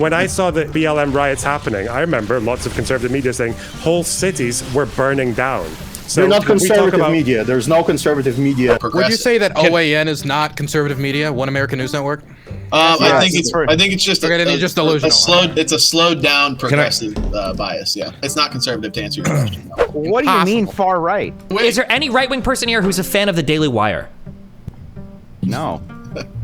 When I saw the BLM riots happening, I remember lots of conservative media saying whole cities were burning down. So they're not conservative media. There's no conservative media. Would you say that OAN is not conservative media? One American News Network? I think it's just just delusional. It's a slowed down progressive bias. Yeah, it's not conservative to answer your question. What do you mean far right? Is there any right-wing person here who's a fan of the Daily Wire? No.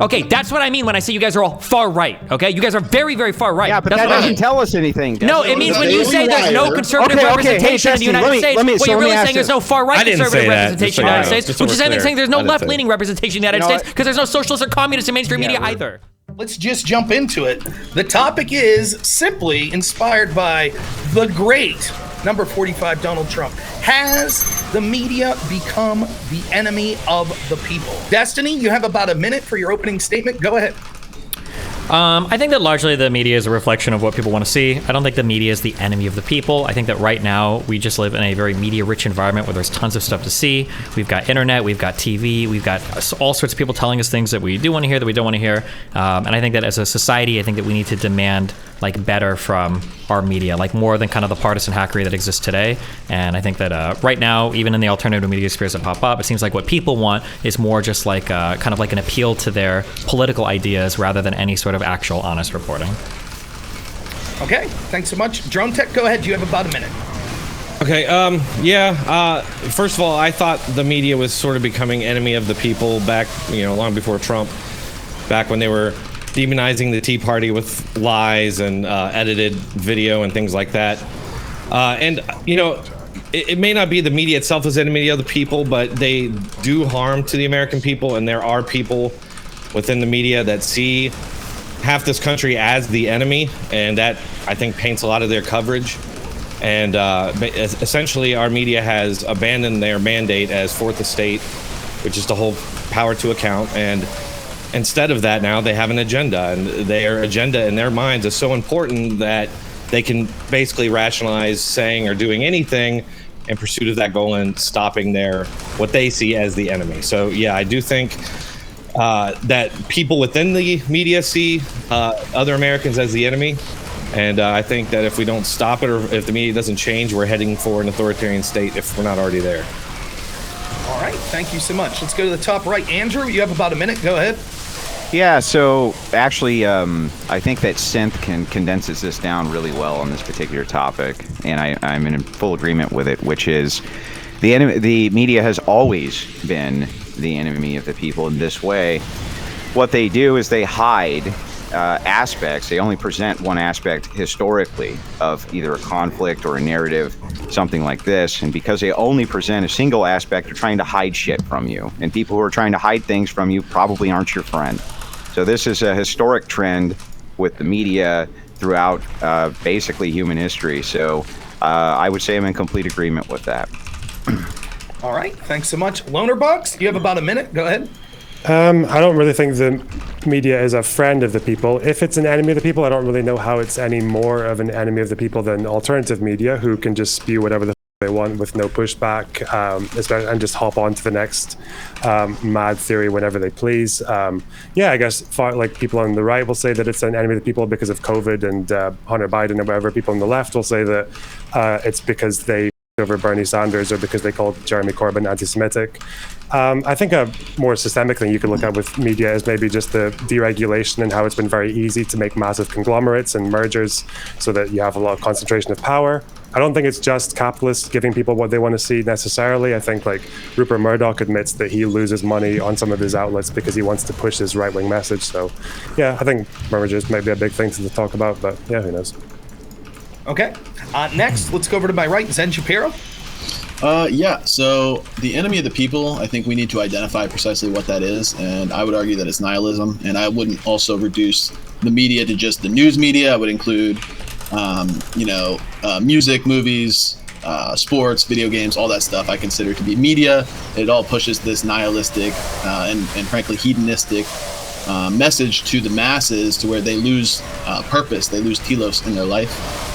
Okay, that's what I mean when I say you guys are all far right, okay? You guys are very, very far right. Yeah, but that's that doesn't tell us anything. No, it means when you say there's no conservative representation in the United States, what you're really saying there's no far right conservative representation in the United States, which is saying there's no left-leaning representation in the United States because there's no socialist or communist in mainstream media either. Let's just jump into it. The topic is simply inspired by the great number 45 Donald Trump. Has the media become the enemy of the people? Destiny, you have about a minute for your opening statement. Go ahead. I think that largely the media is a reflection of what people want to see. I don't think the media is the enemy of the people. I think that right now we just live in a very media-rich environment where there's tons of stuff to see. We've got internet, we've got TV, we've got all sorts of people telling us things that we do want to hear, that we don't want to hear. And I think that as a society, I think that we need to demand better from our media, more than kind of the partisan hackery that exists today. And I think that right now, even in the alternative media spheres that pop up, it seems like what people want is more just kind of an appeal to their political ideas rather than any sort of actual honest reporting. Okay, thanks so much. Dronetek, go ahead. You have about a minute. Okay, first of all, I thought the media was sort of becoming enemy of the people back, long before Trump, back when they were demonizing the Tea Party with lies and edited video and things like that. It may not be the media itself as enemy of the people, but they do harm to the American people, and there are people within the media that see half this country as the enemy, and that, I think, paints a lot of their coverage. And essentially, our media has abandoned their mandate as fourth estate, which is to hold power to account. And instead of that, now they have an agenda, and their agenda in their minds is so important that they can basically rationalize saying or doing anything in pursuit of that goal and stopping what they see as the enemy. So yeah, I do think that people within the media see other Americans as the enemy. And I think that if we don't stop it, or if the media doesn't change, we're heading for an authoritarian state if we're not already there. All right, thank you so much. Let's go to the top right. Andrew, you have about a minute. Go ahead. Yeah, so actually, I think that Synth condenses this down really well on this particular topic, and I'm in full agreement with it, which is the media has always been the enemy of the people in this way. What they do is they hide aspects. They only present one aspect historically of either a conflict or a narrative, something like this. And because they only present a single aspect, they're trying to hide shit from you. And people who are trying to hide things from you probably aren't your friend. So this is a historic trend with the media throughout basically human history. So I would say I'm in complete agreement with that. All right, thanks so much. LonerBox, you have about a minute. Go ahead. I don't really think the media is a friend of the people. If it's an enemy of the people, I don't really know how it's any more of an enemy of the people than alternative media, who can just spew whatever the they want with no pushback, and just hop on to the next mad theory whenever they please. I guess people on the right will say that it's an enemy of the people because of COVID and Hunter Biden or whatever. People on the left will say that it's because they over Bernie Sanders or because they called Jeremy Corbyn anti-Semitic. I think a more systemic thing you could look at with media is maybe just the deregulation and how it's been very easy to make massive conglomerates and mergers so that you have a lot of concentration of power. I don't think it's just capitalists giving people what they want to see necessarily. I think Rupert Murdoch admits that he loses money on some of his outlets because he wants to push his right-wing message. So yeah, I think mergers might be a big thing to talk about, but yeah, who knows? Okay. Next, let's go over to my right, Zen Shapiro. So the enemy of the people, I think we need to identify precisely what that is, and I would argue that it's nihilism, and I wouldn't also reduce the media to just the news media. I would include, music, movies, sports, video games, all that stuff I consider to be media. It all pushes this nihilistic and frankly hedonistic message to the masses to where they lose purpose, they lose telos in their life.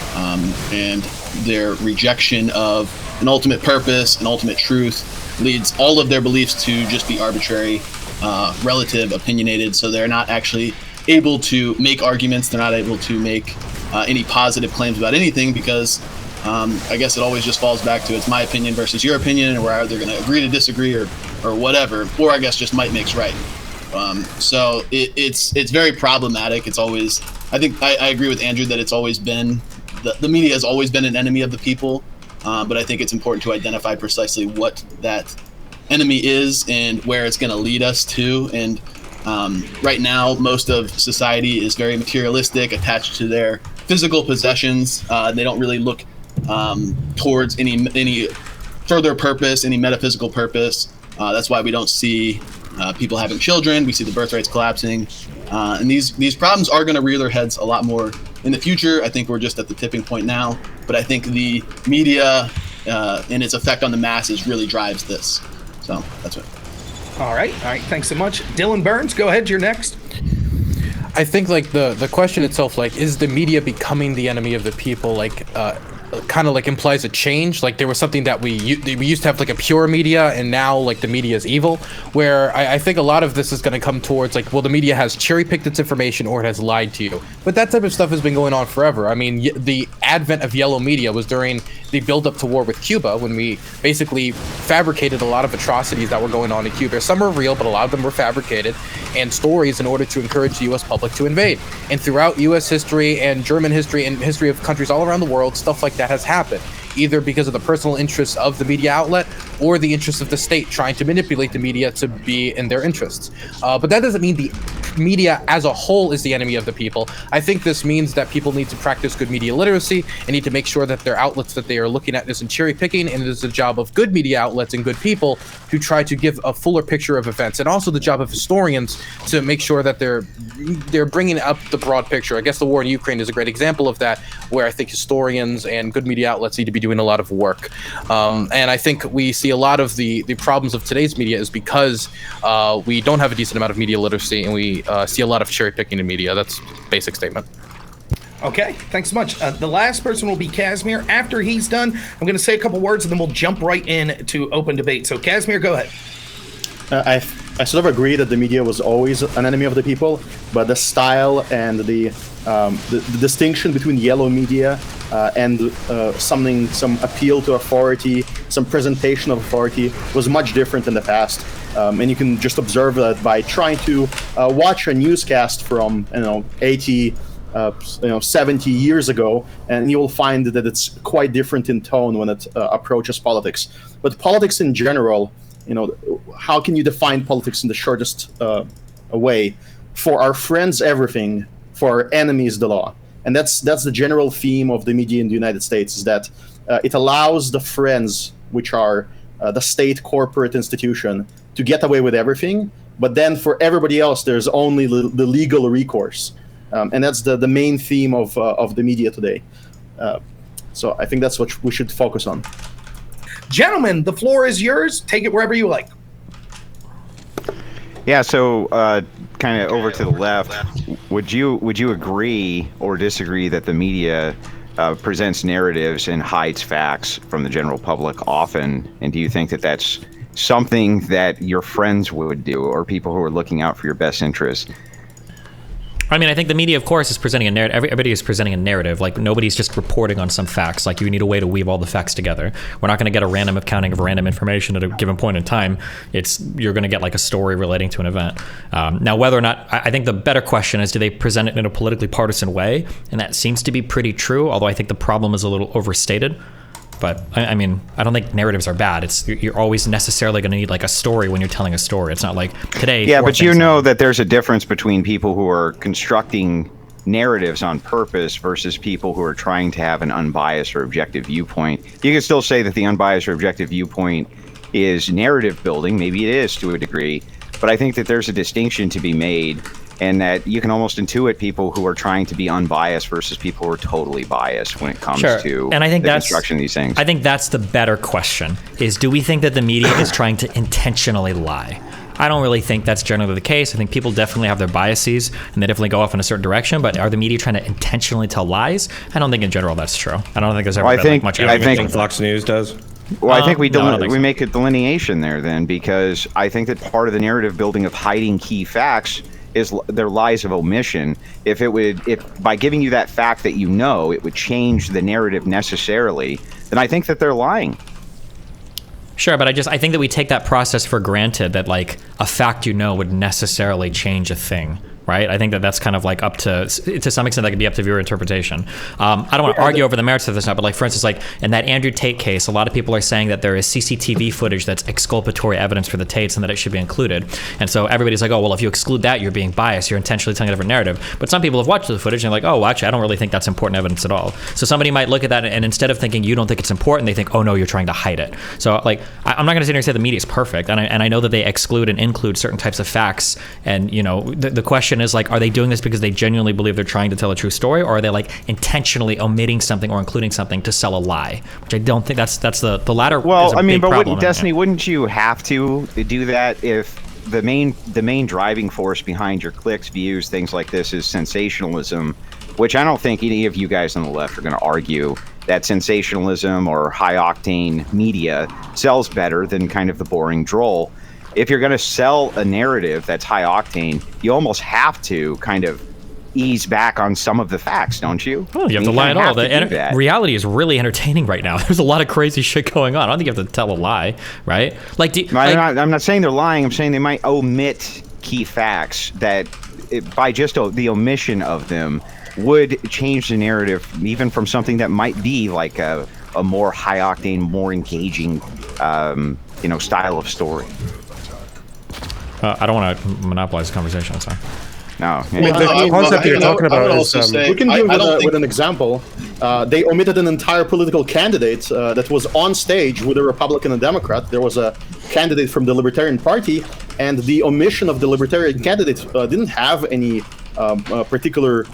And their rejection of an ultimate purpose, an ultimate truth, leads all of their beliefs to just be arbitrary, relative, opinionated. So they're not actually able to make arguments. They're not able to make any positive claims about anything because I guess it always just falls back to it's my opinion versus your opinion, and we're either going to agree to disagree or whatever, or I guess just might makes right. So it's very problematic. It's always, I think I agree with Andrew that it's always been, the media has always been an enemy of the people, but I think it's important to identify precisely what that enemy is and where it's going to lead us to. And right now, most of society is very materialistic, attached to their physical possessions. They don't really look towards any further purpose, any metaphysical purpose. That's why we don't see people having children. We see the birth rates collapsing, and these problems are going to rear their heads a lot more in the future. I think we're just at the tipping point now, but I think the media and its effect on the masses really drives this. So that's it. All right. Thanks so much, Dylan Burns. Go ahead. You're next. I think like the question itself, like, is the media becoming the enemy of the people? Like, kind of like implies a change. Like there was something that we used to have like a pure media, and now like the media is evil. Where I think a lot of this is going to come towards like, well, the media has cherry picked its information or it has lied to you. But that type of stuff has been going on forever. I mean, the advent of yellow media was during the build up to war with Cuba, when we basically fabricated a lot of atrocities that were going on in Cuba. Some were real, but a lot of them were fabricated and stories in order to encourage the U.S. public to invade. And throughout U.S. history and German history and history of countries all around the world, stuff like that has happened, either because of the personal interests of the media outlet or the interests of the state trying to manipulate the media to be in their interests. But that doesn't mean the media as a whole is the enemy of the people. I think this means that people need to practice good media literacy and need to make sure that their outlets that they are looking at isn't cherry picking, and it is the job of good media outlets and good people to try to give a fuller picture of events, and also the job of historians to make sure that they're bringing up the broad picture. I guess the war in Ukraine is a great example of that, where I think historians and good media outlets need to be doing a lot of work. And I think we see a lot of the problems of today's media is because we don't have a decent amount of media literacy, and we see a lot of cherry picking in media. That's a basic statement. Okay, thanks so much. The last person will be Kasimir. After he's done, I'm going to say a couple words, and then we'll jump right in to open debate. So, Kasimir, go ahead. I sort of agree that the media was always an enemy of the people, but the style and the distinction between yellow media and some appeal to authority, some presentation of authority was much different in the past. And you can just observe that by trying to watch a newscast from 80, 70 years ago, and you will find that it's quite different in tone when it approaches politics. But politics in general, how can you define politics in the shortest way? For our friends, everything. For our enemies, the law. And that's the general theme of the media in the United States, is that it allows the friends, which are the state corporate institution, to get away with everything. But then for everybody else, there's only the legal recourse. And that's the main theme of the media today. So I think that's what we should focus on. Gentlemen, the floor is yours. Take it wherever you like. Yeah, so kind of over to the left, would you agree or disagree that the media presents narratives and hides facts from the general public often? And do you think that that's something that your friends would do, or people who are looking out for your best interest? I mean, I think the media, of course, is presenting a narrative. Everybody is presenting a narrative. Like, nobody's just reporting on some facts. Like, you need a way to weave all the facts together. We're not going to get a random accounting of random information at a given point in time. You're going to get like a story relating to an event. Now, whether or not, I think the better question is, do they present it in a politically partisan way? And that seems to be pretty true, although I think the problem is a little overstated. But I mean, I don't think narratives are bad. You're always necessarily going to need like a story when you're telling a story. It's not like today. Yeah, but you know that there's a difference between people who are constructing narratives on purpose versus people who are trying to have an unbiased or objective viewpoint. You can still say that the unbiased or objective viewpoint is narrative building. Maybe it is to a degree, but I think that there's a distinction to be made, and that you can almost intuit people who are trying to be unbiased versus people who are totally biased when it comes to and I think the that's, construction of these things. I think that's the better question, is do we think that the media is trying to intentionally lie? I don't really think that's generally the case. I think people definitely have their biases, and they definitely go off in a certain direction, but are the media trying to intentionally tell lies? I don't think in general that's true. I don't think there's ever been like much evidence. I think Fox News does. Well, I think we so. make a delineation there then, because I think that part of the narrative building of hiding key facts is their lies of omission. If by giving you that fact that you know, it would change the narrative necessarily, then I think that they're lying. Sure, but I think that we take that process for granted, that like a fact would necessarily change a thing. Right? I think that that's kind of like up to some extent, that could be up to viewer interpretation. I don't want to argue over the merits of this now, but like, for instance, like in that Andrew Tate case, a lot of people are saying that there is CCTV footage that's exculpatory evidence for the Tates and that it should be included. And so everybody's like, oh, well, if you exclude that, you're being biased. You're intentionally telling a different narrative. But some people have watched the footage and they're like, oh, well, actually, I don't really think that's important evidence at all. So somebody might look at that and instead of thinking you don't think it's important, they think, oh, no, you're trying to hide it. So like, I'm not going to sit here and say the media is perfect. And I know that they exclude and include certain types of facts. And, the question is like, are they doing this because they genuinely believe they're trying to tell a true story, or are they like intentionally omitting something or including something to sell a lie? Which I don't think that's the latter. Well, I mean, but Destiny, wouldn't you have to do that if the main driving force behind your clicks, views, things like this is sensationalism, which I don't think any of you guys on the left are going to argue that sensationalism or high octane media sells better than kind of the boring droll. If you're going to sell a narrative that's high octane, you almost have to kind of ease back on some of the facts, don't you? Well, you have to lie at all. The reality is really entertaining right now. There's a lot of crazy shit going on. I don't think you have to tell a lie, right? Like, I'm not saying they're lying. I'm saying they might omit key facts that, by just the omission of them, would change the narrative, even from something that might be like a more high octane, more engaging, style of story. I don't want to monopolize the conversation. I'm sorry. No. The concept you're talking about is... we can give with an example. They omitted an entire political candidate that was on stage with a Republican and Democrat. There was a candidate from the Libertarian Party, and the omission of the Libertarian candidate didn't have any particular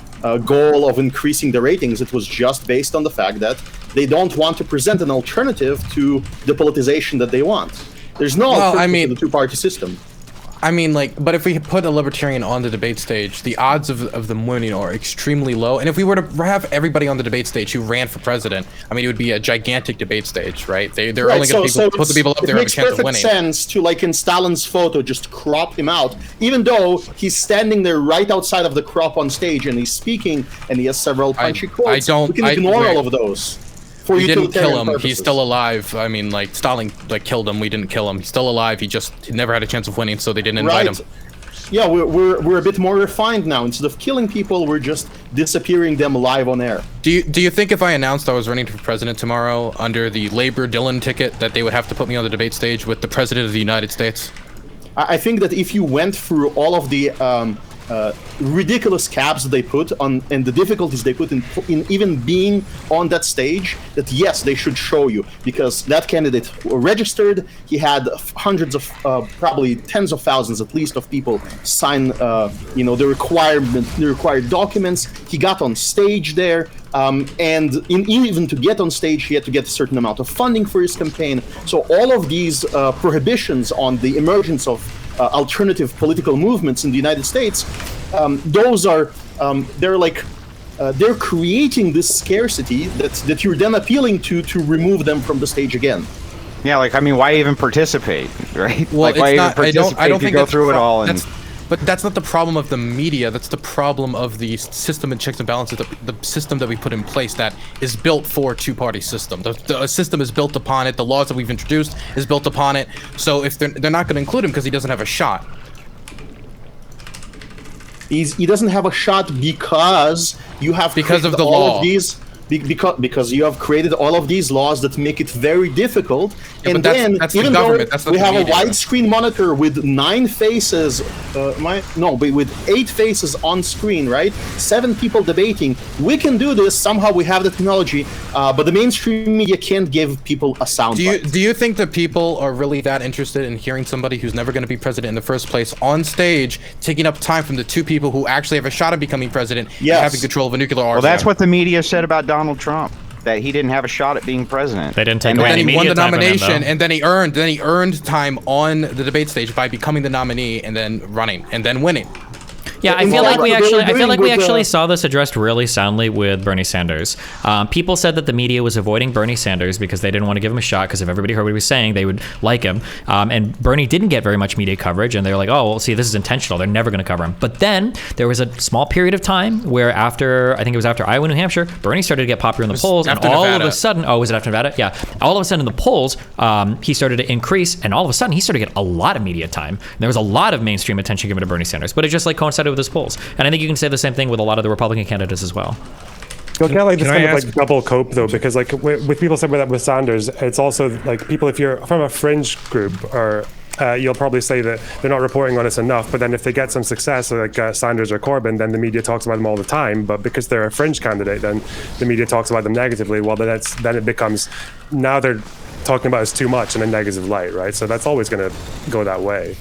goal of increasing the ratings. It was just based on the fact that they don't want to present an alternative to the politicization that they want. There's no alternative to the two-party system. I mean, but if we put a libertarian on the debate stage, the odds of them winning are extremely low. And if we were to have everybody on the debate stage who ran for president, I mean, it would be a gigantic debate stage, right? They're only going to put the people up there who have a chance of winning. It makes perfect sense to, like in Stalin's photo, just crop him out, even though he's standing there right outside of the crop on stage and he's speaking and he has several punchy quotes. We can ignore all of those. We didn't kill him. Purposes. He's still alive. I mean, like, Stalin killed him. We didn't kill him. He's still alive. He never had a chance of winning, so they didn't invite him. Yeah, we're a bit more refined now. Instead of killing people, we're just disappearing them live on air. Do you think if I announced I was running for president tomorrow under the Labor Dylan ticket that they would have to put me on the debate stage with the president of the United States? I think that if you went through all of the ridiculous caps that they put on and the difficulties they put in even being on that stage, that yes, they should show you, because that candidate registered. He had hundreds of probably tens of thousands at least of people sign the required documents. He got on stage there, and even to get on stage he had to get a certain amount of funding for his campaign. So all of these prohibitions on the emergence of alternative political movements in the United States, those are they're creating this scarcity that you're then appealing to remove them from the stage again. Yeah, like, I mean, why even participate, right? Well, like, why even participate I don't think go through it all? And but that's not the problem of the media. That's the problem of the system and checks and balances, the system that we put in place that is built for two-party system. The system is built upon it. The laws that we've introduced is built upon it. So if they're not going to include him because he doesn't have a shot. He doesn't have a shot because you have of the law. Of these. Because you have created all of these laws that make it very difficult, and then even though we have a widescreen monitor with 9 faces, with 8 faces on screen, right? 7 people debating. We can do this. Somehow we have the technology, but the mainstream media can't give people a sound. Do you think that people are really that interested in hearing somebody who's never going to be president in the first place on stage, taking up time from the 2 people who actually have a shot at becoming president, and having control of a nuclear arsenal? Well, that's what the media said about Donald Trump, that he didn't have a shot at being president. They didn't take away any media time from him, though. He won the nomination, and then he earned time on the debate stage by becoming the nominee and then running and then winning. Yeah, I In feel like fact, we what they were doing with, actually saw this addressed really soundly with Bernie Sanders. People said that the media was avoiding Bernie Sanders because they didn't want to give him a shot, because if everybody heard what he was saying, they would like him. And Bernie didn't get very much media coverage, and they're like, oh, well, see, this is intentional. They're never going to cover him. But then there was a small period of time where I think it was after Iowa, New Hampshire, Bernie started to get popular in the polls, and all of a sudden, was it after Nevada? Yeah. All of a sudden in the polls, he started to increase, and all of a sudden he started to get a lot of media time. And there was a lot of mainstream attention given to Bernie Sanders, but it just like coincided with his polls. And I think you can say the same thing with a lot of the Republican candidates as well. You can't like this Can I kind of ask- like double cope though, because like with people saying that with Sanders, it's also like people, if you're from a fringe group, or you'll probably say that they're not reporting on us enough, but then if they get some success like Sanders or Corbyn, then the media talks about them all the time. But because they're a fringe candidate, then the media talks about them negatively. Well, then it becomes, now they're talking about us too much in a negative light, right? So that's always going to go that way.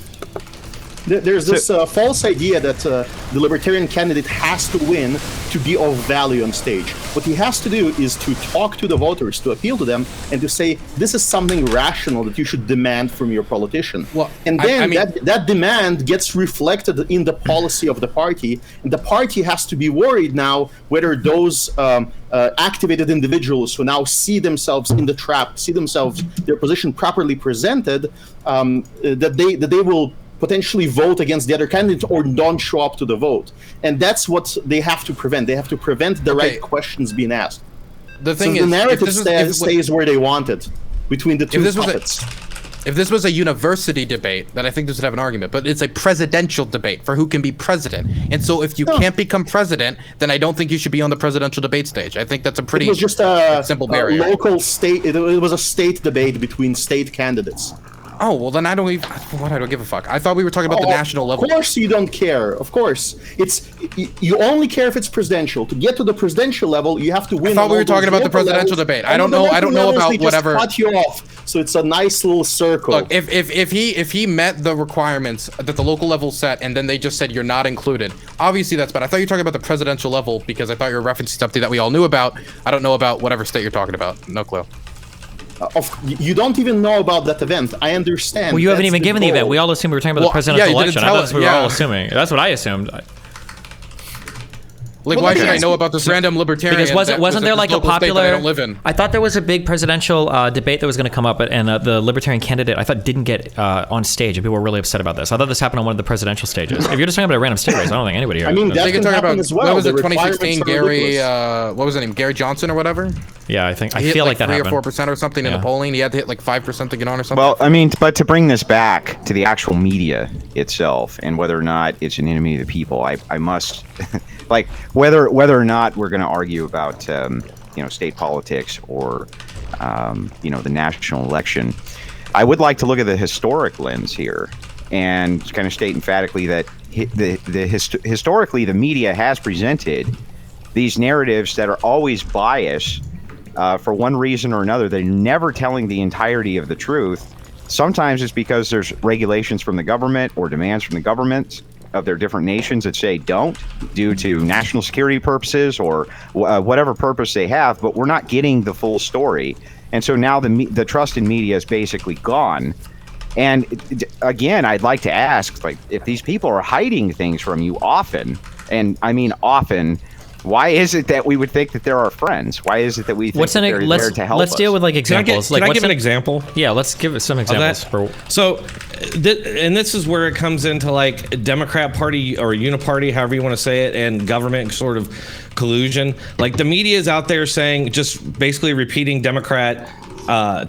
There's this false idea that the libertarian candidate has to win to be of value on stage. What he has to do is to talk to the voters, to appeal to them, and to say, this is something rational that you should demand from your politician. Well, and then I mean, that demand gets reflected in the policy of the party, and the party has to be worried now whether those activated individuals who now see themselves in the trap, see themselves, their position properly presented, that they will potentially vote against the other candidate or don't show up to the vote. And that's what they have to prevent. They have to prevent the right questions being asked. The thing so is, the narrative stays where they want it, between the two puppets. If this was a university debate, then I think this would have an argument. But it's a presidential debate for who can be president. And so if you can't become president, then I don't think you should be on the presidential debate stage. I think that's a pretty It was just a simple barrier. Local state. It was a state debate between state candidates. Oh, well, then I don't give a fuck. I thought we were talking about the national level. Of course you don't care. Of course. You only care if it's presidential. To get to the presidential level, you have to win. I thought we were talking about the presidential debate. I don't know about whatever. They just cut you off. So it's a nice little circle. Look, if he met the requirements that the local level set, and then they just said you're not included, obviously that's bad. I thought you were talking about the presidential level because I thought you were referencing something that we all knew about. I don't know about whatever state you're talking about. No clue. You don't even know about that event. I understand. Well, you haven't even given the event. We all assumed we were talking about the presidential election. That's what we were all assuming. That's what I assumed. Like, why should I know about this random libertarian? Because wasn't there like a popular? I don't live in. I thought there was a big presidential debate that was going to come up, and the libertarian candidate I thought didn't get on stage, and people were really upset about this. I thought this happened on one of the presidential stages. If you're just talking about a random state race, I don't think anybody here. I mean, that can happen as well. What was it? 2016, Gary? What was his name? Gary Johnson or whatever? Yeah, I feel like that happened. 3 or 4% or something in the polling. He had to hit like 5% to get on or something. Well, I mean, but to bring this back to the actual media itself and whether or not it's an enemy of the people, I must, like, whether or not we're going to argue about, state politics or, the national election, I would like to look at the historic lens here and kind of state emphatically that historically the media has presented these narratives that are always biased. For one reason or another, they're never telling the entirety of the truth. Sometimes it's because there's regulations from the government or demands from the government of their different nations that say don't, due to national security purposes or whatever purpose they have, but we're not getting the full story. And so now the trust in media is basically gone. And again, I'd like to ask, like, if these people are hiding things from you often, and I mean often, why is it that we would think that they're our friends? Why is it that we think that they're there to help us? Let's deal with like examples. Can I give an example? Yeah, let's give some examples. And this is where it comes into like Democrat Party or Uniparty, however you want to say it, and government sort of collusion. Like the media is out there saying, just basically repeating Democrat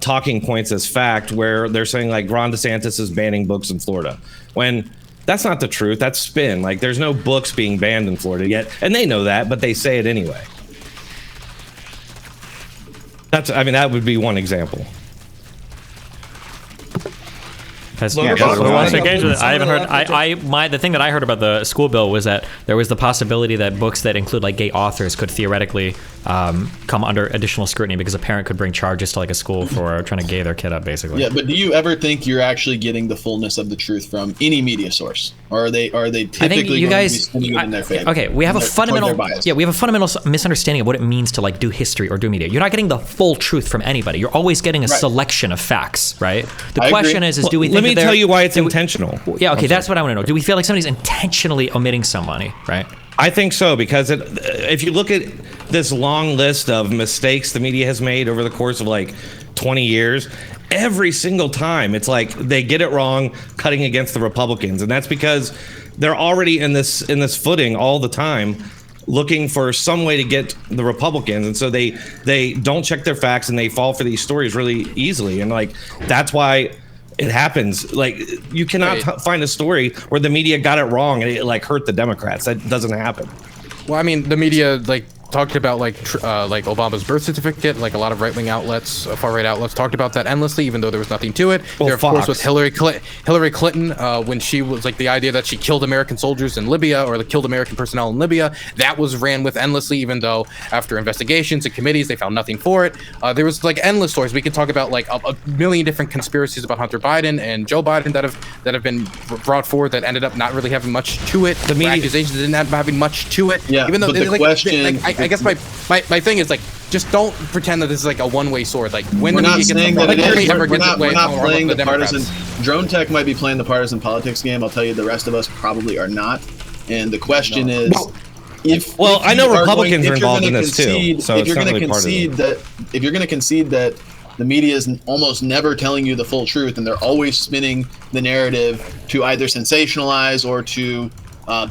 talking points as fact, where they're saying like Ron DeSantis is banning books in Florida, when that's not the truth. That's spin. Like, there's no books being banned in Florida yet, and they know that, but they say it anyway. That would be one example. Who wants to engage with it? I haven't heard. The thing that I heard about the school bill was that there was the possibility that books that include like gay authors could theoretically come under additional scrutiny because a parent could bring charges to like a school for trying to gay their kid up, basically. Yeah, but do you ever think you're actually getting the fullness of the truth from any media source, or are they typically I think you guys, going to be spinning it in their favor? Okay, we have a fundamental misunderstanding of what it means to like do history or do media. You're not getting the full truth from anybody. You're always getting a selection of facts, right? The question is do we think me that tell you why it's intentional. Yeah, okay, that's what I want to know. Do we feel like somebody's intentionally omitting somebody, right? I think so, because if you look at this long list of mistakes the media has made over the course of like 20 years, every single time it's like they get it wrong, cutting against the Republicans, and that's because they're already in this footing all the time, looking for some way to get the Republicans, and so they don't check their facts and they fall for these stories really easily, and like that's why it happens. Like you cannot find a story where the media got it wrong and it like hurt the Democrats. That doesn't happen. Well, I mean, the media like talked about like Obama's birth certificate. Like a lot of right-wing outlets, far-right outlets, talked about that endlessly, even though there was nothing to it. Well, there, of course, was Hillary Clinton when she was like the idea that she killed American soldiers in Libya or like, killed American personnel in Libya. That was ran with endlessly, even though after investigations and committees they found nothing for it. There was like endless stories. We could talk about like a million different conspiracies about Hunter Biden and Joe Biden that have been brought forward that ended up not really having much to it. The media accusations didn't have having much to it. Yeah, even though but the like, question. I guess my thing is like just don't pretend that this is like a one-way sword. Like when We're the not media saying gets that it is. We're not or playing the Democrats. partisan. Dronetek might be playing the partisan politics game. I'll tell you, the rest of us probably are not. And the question is, if I know you Republicans are if you're involved in gonna this too. So if it's you're not going to really part of concede it. if you're going to concede that the media is almost never telling you the full truth, and they're always spinning the narrative to either sensationalize or to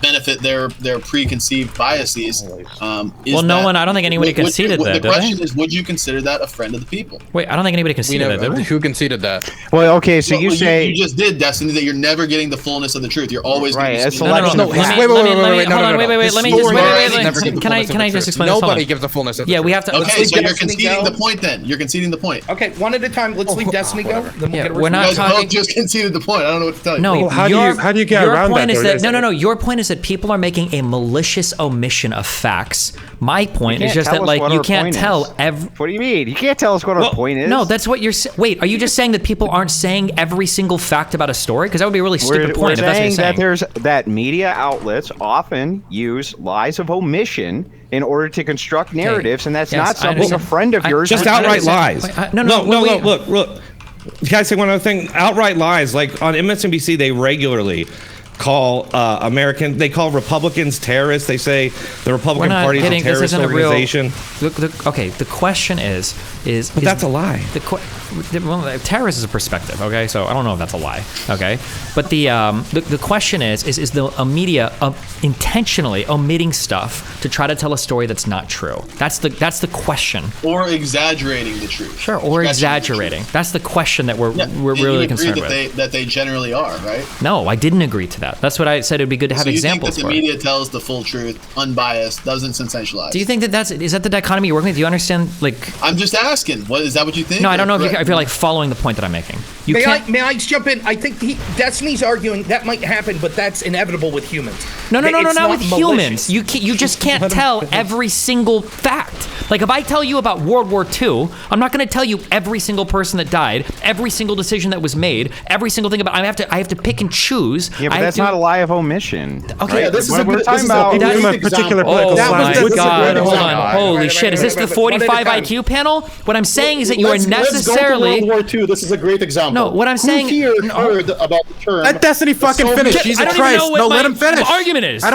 benefit their preconceived biases. I don't think anybody conceded that. The question is, would you consider that a friend of the people? Wait, I don't think anybody conceded that. Who conceded that? Well, okay, so you Well, say you just did, Destiny, that you're never getting the fullness of the truth. You're always Right, going to a selection of facts. Can I just explain this? Nobody gives the fullness of the Yeah, truth. we have to. Okay, so you're Destiny conceding go. the point then. You're conceding the point. Okay, one at a time. Let's leave Destiny go. Then we'll Yeah, get a we're You not guys talking. both just conceded the point. I don't know what to tell you. No, Well, how do you get your around point that, is though? that no. Your point is that people are making a malicious omission of facts. My point is just that like you can't tell every. What do you mean? You can't tell us what our point is. No, that's what you're. Wait, are you just saying that people aren't saying every single fact about a story? Because that would be a really stupid point. We're If that's what saying you're that that media outlets often use lies of omission in order to construct narratives, and that's Yes, not I something a understand. friend of yours. Just would do. outright lies. No. Look. Can I say one other thing? Outright lies. Like on MSNBC, they regularly call they call Republicans terrorists. They say the Republican Party is a terrorist organization. The question is But that's a lie. Terrorist is a perspective, okay? So I don't know if that's a lie, okay? But the question is the media intentionally omitting stuff to try to tell a story that's not true? That's the question. Or exaggerating the truth. Sure, or exaggerating. That's the question that we're really concerned with. That they generally are, right? No, I didn't agree to that. That's what I said. It'd be good to have So you think examples that the for. media tells the full truth, unbiased, doesn't sensationalize? Do you think that is that the dichotomy you're working with? Do you understand? Like, I'm just asking. Is that what you think? no, I don't know if Correct. you're like following the point that I'm making. You can't. May I jump in? I think Destiny's arguing that might happen, but that's inevitable with humans. No, It's not with malicious. humans. You just can't tell every single fact. Like if I tell you about World War II, I'm not going to tell you every single person that died, every single decision that was made, every single thing about. I have to pick and choose. Yeah, but that's not a lie of omission. Okay, right? this is We're a talking about Give him a particular Oh political my side. God! Hold on, Right, holy right, shit! Is this the right, one at a 45 time. IQ panel? What I'm saying is that you are Let's go to necessarily. World War II. This is a great example. No, what I'm saying- Who here no. heard about the term? Let Destiny fucking Soviet- finish. Jesus I don't even Christ. know what No, my let him finish. argument is. I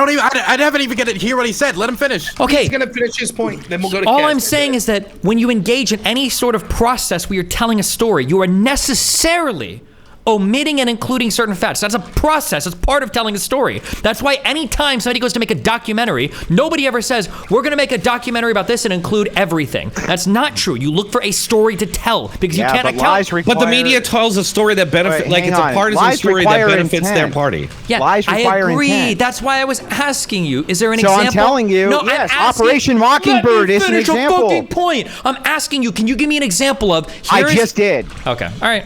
haven't even get to hear what he said. Let him finish. Okay. He's gonna finish his point. Then we'll go to. All Cass. I'm saying is that when you engage in any sort of process where you're telling a story, you are necessarily omitting and including certain facts. That's a process. It's part of telling a story. That's why anytime somebody goes to make a documentary, nobody ever says, we're going to make a documentary about this and include everything. That's not true. You look for a story to tell because you can't but account. lies require, But the media tells a story that benefits, Wait, like it's hang a on. partisan Lies story that require benefits their intent. party. Yeah, lies I require agree. intent. That's why I was asking you. Is there an So example? I'm telling you, no, yes, I'm asking, Operation Mockingbird let me is an finish example. A fucking point. I'm asking you. Can you give me an example of? I just did. Okay. All right.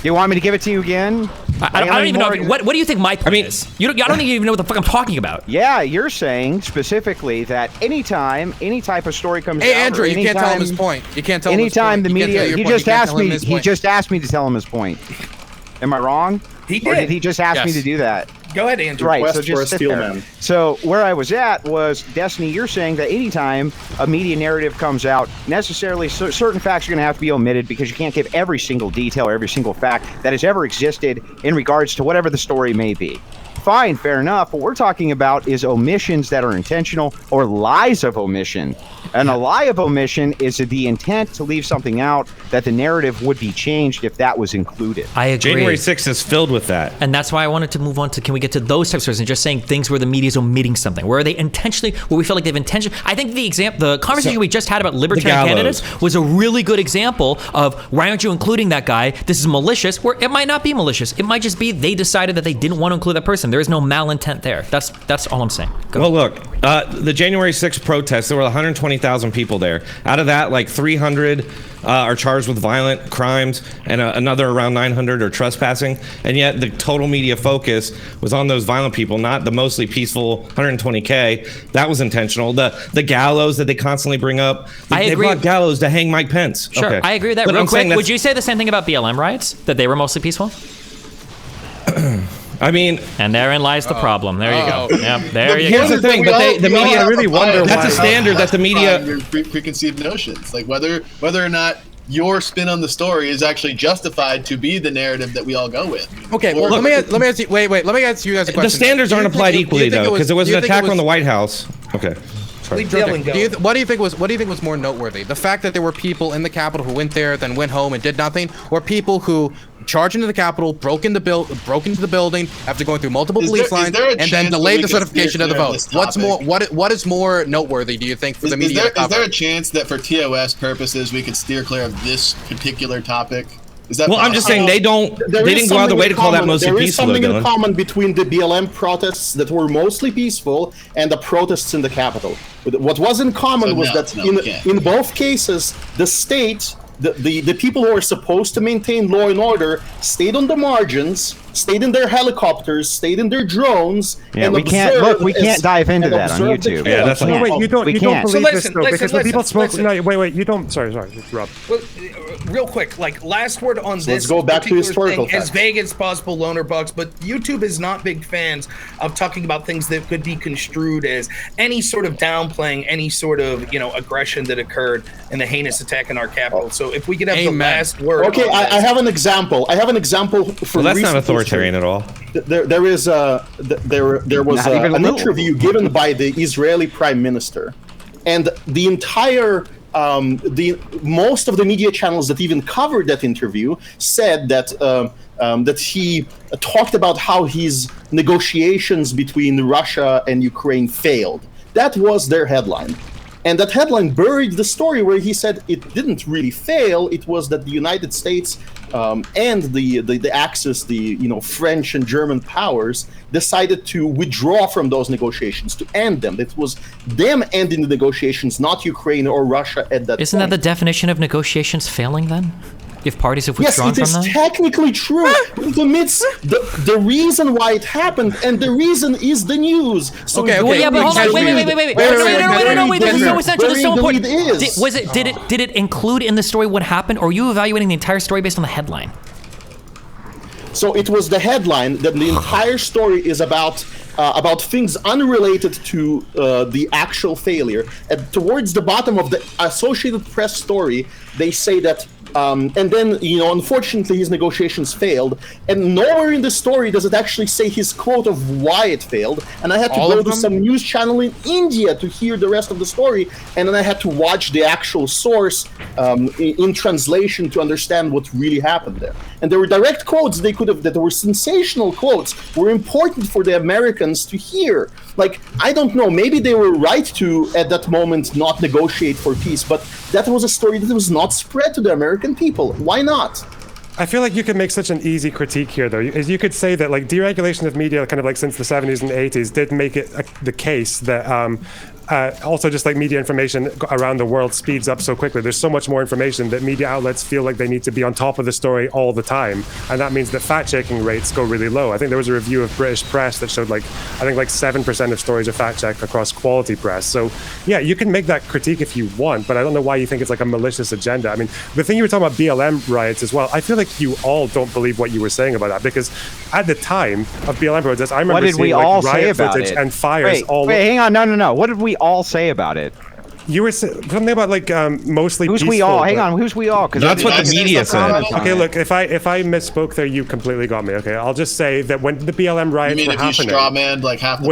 You want me to give it to you again? I don't even know. What do you think my point is? I don't think you even know what the fuck I'm talking about. Yeah, you're saying specifically that anytime any type of story comes Hey, out, Andrew, or you can't tell him his anytime- point. You can't tell him his Anytime point. the You can't tell media, your he point. just You can't asked tell him me. his He point. just asked me to tell him his point. Am I wrong? He Or did. did he just ask me Yes. to do that? Go ahead, Andrew. Right, Quest so for a just sit steel there. man. So where I was at was, Destiny, you're saying that anytime a media narrative comes out, necessarily certain facts are going to have to be omitted because you can't give every single detail or every single fact that has ever existed in regards to whatever the story may be. Fine, fair enough. What we're talking about is omissions that are intentional or lies of omission. And a lie of omission is the intent to leave something out that the narrative would be changed if that was included. I agree. January 6th is filled with that. And that's why I wanted to move on to, can we get to those types of stories and just saying things where the media is omitting something? Where are they intentionally, where we feel like they've intentionally, I think the conversation we just had about libertarian gallows. candidates was a really good example of, why aren't you including that guy? This is malicious, where it might not be malicious. It might just be they decided that they didn't want to include that person. There is no malintent there. That's all I'm saying. Go. Well, look, the January 6th protests, there were 120,000 people there. Out of that, like 300 are charged with violent crimes, and another around 900 are trespassing. And yet the total media focus was on those violent people, not the mostly peaceful 120K. That was intentional. The gallows that they constantly bring up. I they agree. brought gallows to hang Mike Pence. Sure, Okay. I agree with that. But Real I'm quick, saying would you say the same thing about BLM riots? That they were mostly peaceful? I mean, and therein lies the problem. There you go. Yep, there you here's go. the thing, but the media really wonder. That's a standard that the media. Your preconceived notions, like whether or not your spin on the story is actually justified to be the narrative that we all go with. Okay, well, let me ask you. Wait. Let me ask you guys a question. The standards aren't applied equally though, because there was an attack on the White House. Okay. Leave Dylan go. What do you think was more noteworthy? The fact that there were people in the Capitol who went there, then went home and did nothing, or people who charged into the Capitol, broke into the building after going through multiple police lines, and then delayed the certification of the vote? What's more? What is more noteworthy? Do you think for the media? Is there a chance that for TOS purposes we could steer clear of this particular topic? Is that well, possible? I'm just saying they didn't go out of the way to call that mostly peaceful. There is something Dylan. in common between the BLM protests that were mostly peaceful and the protests in the Capitol. What was in common was that in both cases, the state, the people who are supposed to maintain law and order stayed on the margins, stayed in their helicopters, stayed in their drones. Yeah, and we can't dive into that on YouTube. Yeah, that's No, wait, you don't believe this though, because when people spoke. listen. No, wait, you don't. Sorry, Rob. Well, real quick, like last word on this. Let's go back to historical thing, as facts. vague as possible, LonerBox. But YouTube is not big fans of talking about things that could be construed as any sort of downplaying, any sort of aggression that occurred in the heinous attack in our capital. So if we could have the last word. Okay, on I this. have an example. For Well, that's not recent authoritarian at all. There was an interview given by the Israeli Prime Minister, and the entire most of the media channels that even covered that interview said that that he talked about how his negotiations between Russia and Ukraine failed. That was their headline. And that headline buried the story where he said it didn't really fail. It was that the United States and the Axis, French and German powers, decided to withdraw from those negotiations, to end them. It was them ending the negotiations, not Ukraine or Russia at that Isn't point. that the definition of negotiations failing then? If parties have withdrawn yes, from it them? is technically true. It omits the reason why it happened, and the reason is the news. So Okay, Well, yeah, but hold on. Wait. No, this is so essential. This is so important. Did it include in the story what happened, or are you evaluating the entire story based on the headline? So it was the headline that the entire story is about things unrelated to the actual failure. And towards the bottom of the Associated Press story, they say that, and then, unfortunately, his negotiations failed. And nowhere in the story does it actually say his quote of why it failed. And I had to go to some news channel in India to hear the rest of the story. And then I had to watch the actual source in translation to understand what really happened there. And there were direct quotes that were sensational quotes, were important for the Americans to hear. Like, I don't know, maybe they were right to, at that moment, not negotiate for peace, but that was a story that was not spread to the American people. Why not? I feel like you could make such an easy critique here, though. You could say that, like, deregulation of media, kind of like since the 70s and 80s, did make it the case that also just like media information around the world speeds up so quickly. There's so much more information that media outlets feel like they need to be on top of the story all the time, and that means that fact-checking rates go really low. I think there was a review of British press that showed like 7% of stories are fact-checked across quality press. So yeah, you can make that critique if you want, but I don't know why you think it's like a malicious agenda. I mean, the thing you were talking about BLM riots as well, I feel like you all don't believe what you were saying about that, because at the time of BLM protests, I remember seeing like riot footage and fires all over. Wait, hang on, no. What did we all say about it? You were something about like mostly who's peaceful. We all? Hang on, who's we all? Because that's what the media said. Okay, look, if I misspoke there, you completely got me. Okay, I'll just say that when the BLM riots were happening, you strawmanned like half the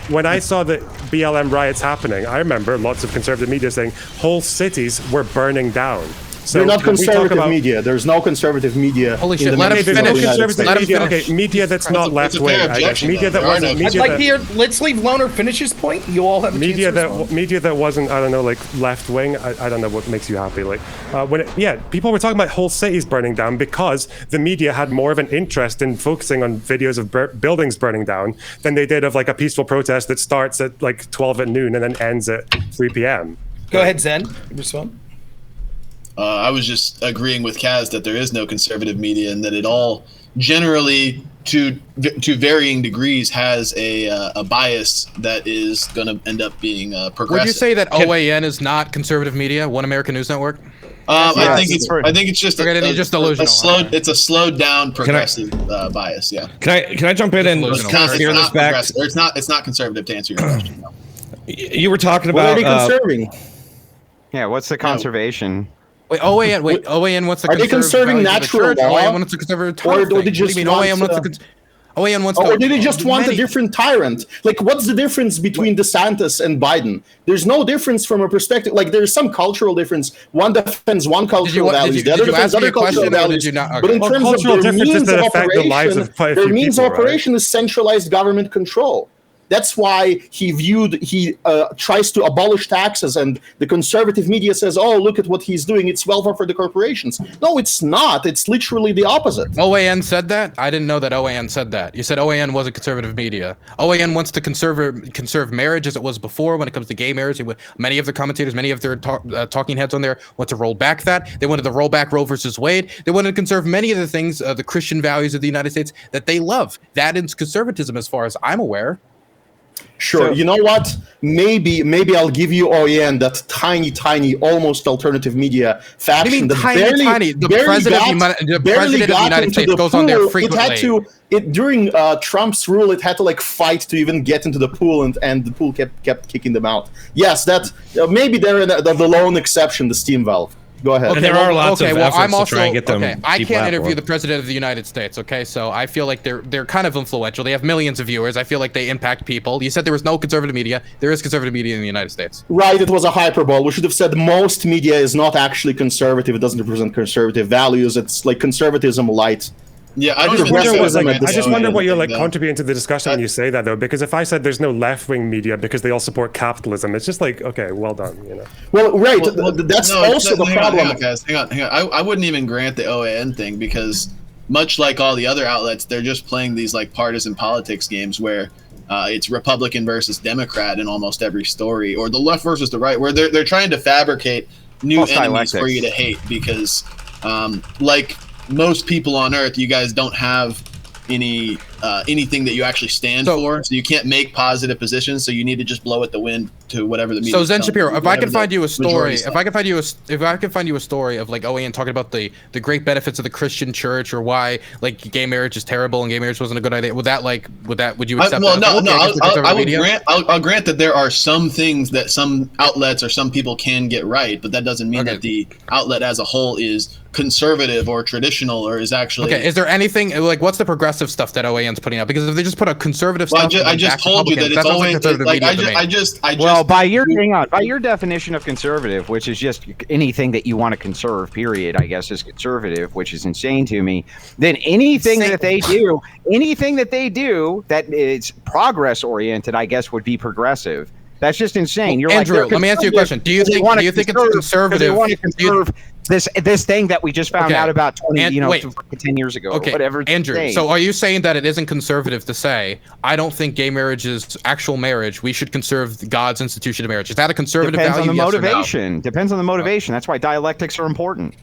when I saw the BLM riots happening, I remember lots of conservative media saying whole cities were burning down. So they're not conservative media. There's no conservative media. Holy shit! Let him finish. Okay, media that's not left wing. I guess media that wasn't. I'd like to hear. Let's leave Loner finish his point. You all have a media chance to media that wasn't. I don't know, like left wing. I don't know what makes you happy. Like people were talking about whole cities burning down because the media had more of an interest in focusing on videos of buildings burning down than they did of like a peaceful protest that starts at like 12 at noon and then ends at 3 p.m. Go ahead, Zen. Respond. I was just agreeing with Kaz that there is no conservative media and that it all generally, to varying degrees, has a bias that is going to end up being progressive. Would you say that OAN is not conservative media? One American News Network? I think it's just delusional. It's a slowed down progressive bias. Yeah. Can I jump in and steer this back? It's not conservative, to answer your question. No. You were talking about conserving. Yeah, what's the conservation? Wait, OAN wants to Are they conserving natural law? OAN wants to conserve or do they just OAN wants to... Or do they just want a different tyrant? Like, what's the difference between DeSantis and Biden? There's no difference from a perspective. Like, there's some cultural difference. One defends one cultural values, the other defends other cultural values. But in terms of their means of operation is centralized government control. That's why he tries to abolish taxes, and the conservative media says, "Oh, look at what he's doing. It's welfare for the corporations." No, it's not. It's literally the opposite. OAN said that? I didn't know that OAN said that. You said OAN was a conservative media. OAN wants to conserve marriage as it was before when it comes to gay marriage. Many of the commentators, many of their talking heads on there want to roll back that. They wanted to roll back Roe versus Wade. They wanted to conserve many of the things, the Christian values of the United States that they love. That is conservatism as far as I'm aware. Sure. So, you know what? Maybe I'll give you OAN, that tiny, almost alternative media faction that tiny? The president of the United States goes on there frequently. During Trump's rule, it had to like fight to even get into the pool, and the pool kept kicking them out. Yes, that maybe they're the lone exception, the steam valve. Go ahead. Okay, and there are lots of efforts to try and get them. I can't interview the president of the United States. Okay, so I feel like they're kind of influential. They have millions of viewers. I feel like they impact people. You said there was no conservative media. There is conservative media in the United States. Right. It was a hyperbole. We should have said most media is not actually conservative. It doesn't represent conservative values. It's like conservatism light. Yeah, I just wonder what you're like contributing to the discussion when you say that, though, because if I said there's no left-wing media because they all support capitalism, it's just like, okay, well done, you know. Well, right, that's also the problem. Hang on. I wouldn't even grant the OAN thing, because much like all the other outlets, they're just playing these like partisan politics games where it's Republican versus Democrat in almost every story, or the left versus the right, where they're trying to fabricate new enemies for you to hate, because like most people on Earth, you guys don't have anything that you actually stand for, so you can't make positive positions. So you need to just blow at the wind to whatever the media. So Zen Shapiro, if I can find you a story, if I can find you a story of like OAN talking about the great benefits of the Christian church, or why like gay marriage is terrible and gay marriage wasn't a good idea, would you accept? I'll grant that there are some things that some outlets or some people can get right, but that doesn't mean that the outlet as a whole is conservative or traditional, or is actually Is there anything like, what's the progressive stuff that OAN's putting out? Because if they just put a conservative stuff, I just told you that it's always well, by your definition of conservative, which is just anything that you want to conserve, period, I guess is conservative, which is insane to me. Then anything that they do that is progress oriented, I guess would be progressive. That's just insane. You're Andrew, like, let me ask you a question. Do you think it's conservative? They want to conserve this thing that we just found out about 10 years ago, or whatever. Andrew, so are you saying that it isn't conservative to say, I don't think gay marriage is actual marriage, we should conserve God's institution of marriage? Is that a conservative value? Depends on the motivation. Depends on the motivation. That's why dialectics are important.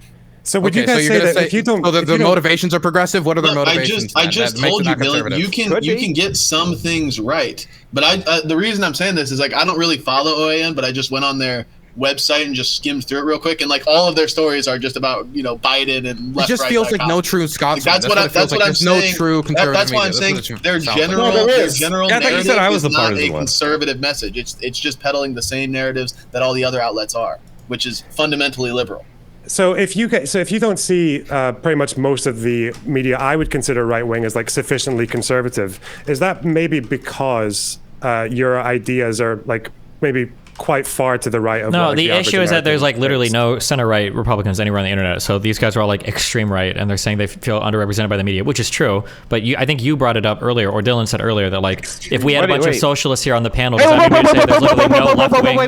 So would you guys say that if you don't... So the motivations are progressive? What are their motivations? I just told you, Billy, you can get some things right. But the reason I'm saying this is, like, I don't really follow OAN, but I just went on their website and just skimmed through it real quick, and like all of their stories are just about Biden and left. It just feels like no true Scotsman. That's what I'm saying. No true conservative. That's why I'm saying their general narrative is not a conservative message. It's just peddling the same narratives that all the other outlets are, which is fundamentally liberal. So if you don't see pretty much most of the media I would consider right wing as like sufficiently conservative, is that maybe because your ideas are like maybe quite far to the right of the issue is that there's like literally no center-right Republicans anywhere on the internet. So these guys are all like extreme right, and they're saying they feel underrepresented by the media, which is true. But I think you brought it up earlier, or Dylan said earlier, that like if we had a bunch of socialists here on the panel, does that mean we'd say there's literally no left wing?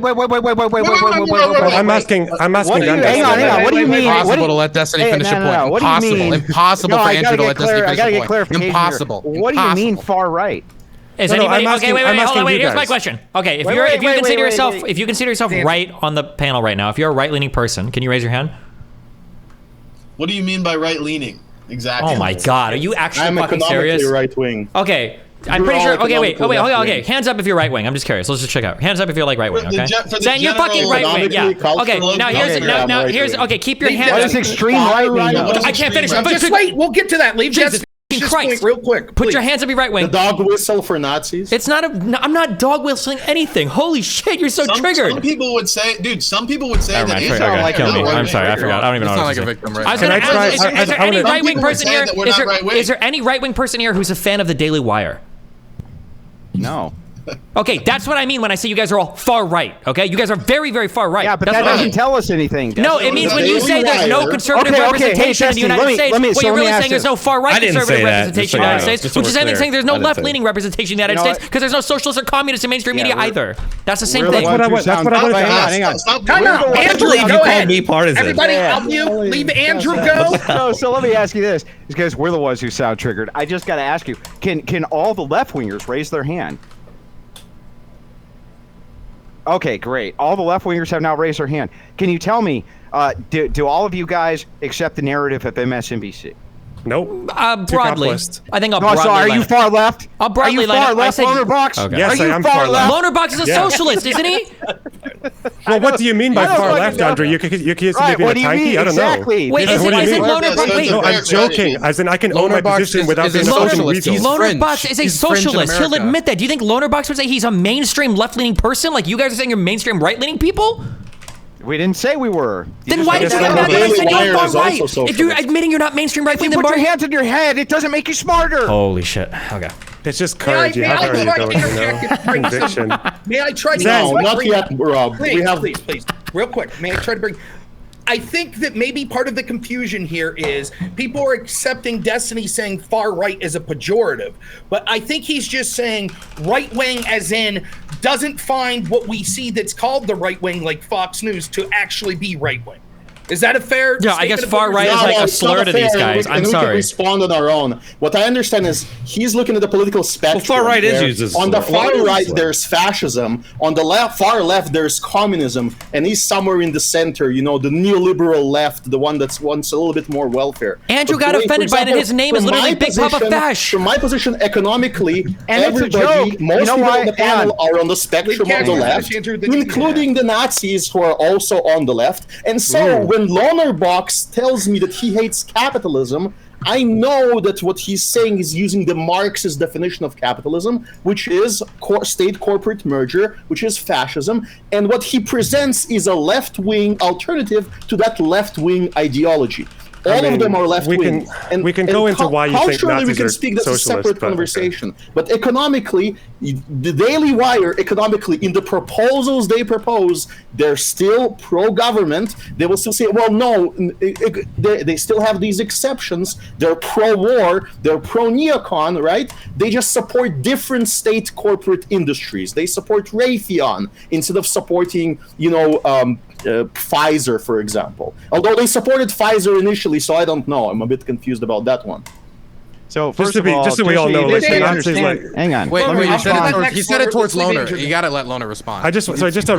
I'm asking. Hang on. What do you mean? Impossible to let Destiny finish a point. Impossible. Impossible for Andrew to let Destiny finish a point. Impossible. What do you mean far right? Is anybody okay? Wait, hold on. Here's my question. Okay, if you consider yourself right on the panel right now, if you're a right-leaning person, can you raise your hand? What do you mean by right-leaning? Exactly. Oh my God, are you actually fucking serious? I'm right wing. Okay. I'm pretty sure. Okay, wait. Okay. Hands up if you're right wing. I'm just curious. Let's just check out. Hands up if you're like right wing. Okay. Then you're fucking right wing. Yeah. Okay. Now here's. Okay. Keep your hands. What is extreme right wing? I can't finish. Just wait. We'll get to that. Leave Jesus Christ. Real quick. Put your hands up your right wing. The dog whistle for Nazis. It's not I'm not dog whistling anything. Holy shit, you're so triggered. Some people would say that. Kill me. I'm sorry. I forgot. I don't even know. Like a victim, right? Is there any right wing person here? Is there any right wing person here who's a fan of the Daily Wire? No. Okay, that's what I mean when I say you guys are all far right. Okay, you guys are very, very far right. Yeah, but that doesn't tell us anything. No, it means when you say there's no conservative representation in the United States, what you're really saying there's no far right conservative representation in the United States, which is saying there's no left-leaning representation in the United States because there's no socialist or communist in mainstream media either. That's the same thing. That's what I wanted to ask. Hang on. Time out. Andrew, go ahead. Everybody help you. Leave Andrew go. So let me ask you this, because we're the ones who sound triggered. I just got to ask you, can all the left-wingers raise their hand? Okay, great. All the left-wingers have now raised their hand. Can you tell me, do all of you guys accept the narrative of MSNBC? Nope. Broadly. I think I'll broadly. So are you far left? I'll broadly. Are you far left, LonerBox? Okay. Yes, I am far left. LonerBox is a socialist, isn't he? Well, what do you mean by far left, Andrew? You could maybe a tanky? I don't know. Wait, is it LonerBox? Wait, no, I'm joking. As in, I can own my position without being a social weasel. LonerBox is a socialist. He'll admit that. Do you think LonerBox would say he's a mainstream left-leaning person? Like you guys are saying you're mainstream right-leaning people? We didn't say we were. Then why did you get mad when I said you're far right? If you're admitting you're not mainstream right wing, then put your hands in your head. It doesn't make you smarter. Holy shit. Okay. It's just courage. You have conviction. May I try to... No, not yet, Rob. Please. Real quick. May I try to bring... I think that maybe part of the confusion here is people are accepting Destiny saying far right as a pejorative, but I think he's just saying right wing as in doesn't find what we see that's called the right wing, like Fox News, to actually be right wing. Is that a fair? Yeah, I guess far right is like a slur to these guys. I'm sorry. We can respond on our own. What I understand is he's looking at the political spectrum. Well, far right is used as on the far right there's fascism, on the far left there's communism, and he's somewhere in the center. You know, the neoliberal left, the one that wants a little bit more welfare. Andrew got offended by that. His name is literally Big Papa Fash. From my position, economically, and everybody, most people on the panel are on the spectrum on the left, including the Nazis who are also on the left. And so when LonerBox tells me that he hates capitalism, I know that what he's saying is using the Marxist definition of capitalism, which is state-corporate merger, which is fascism, and what he presents is a left-wing alternative to that left-wing ideology. All of them are left-wing. We can go into why you think culturally, we Nazis can are speak. That's a socialist, separate but conversation. But economically, the Daily Wire, economically, in the proposals they propose, they're still pro-government. They will still say, well, no, they still have these exceptions. They're pro-war. They're pro-neocon, right? They just support different state corporate industries. They support Raytheon instead of supporting, Pfizer, for example. Although they supported Pfizer initially, so I don't know. I'm a bit confused about that one. So just so we all know, like, hang on. Wait, he said it towards Loner. Leave You gotta let Loner respond. just a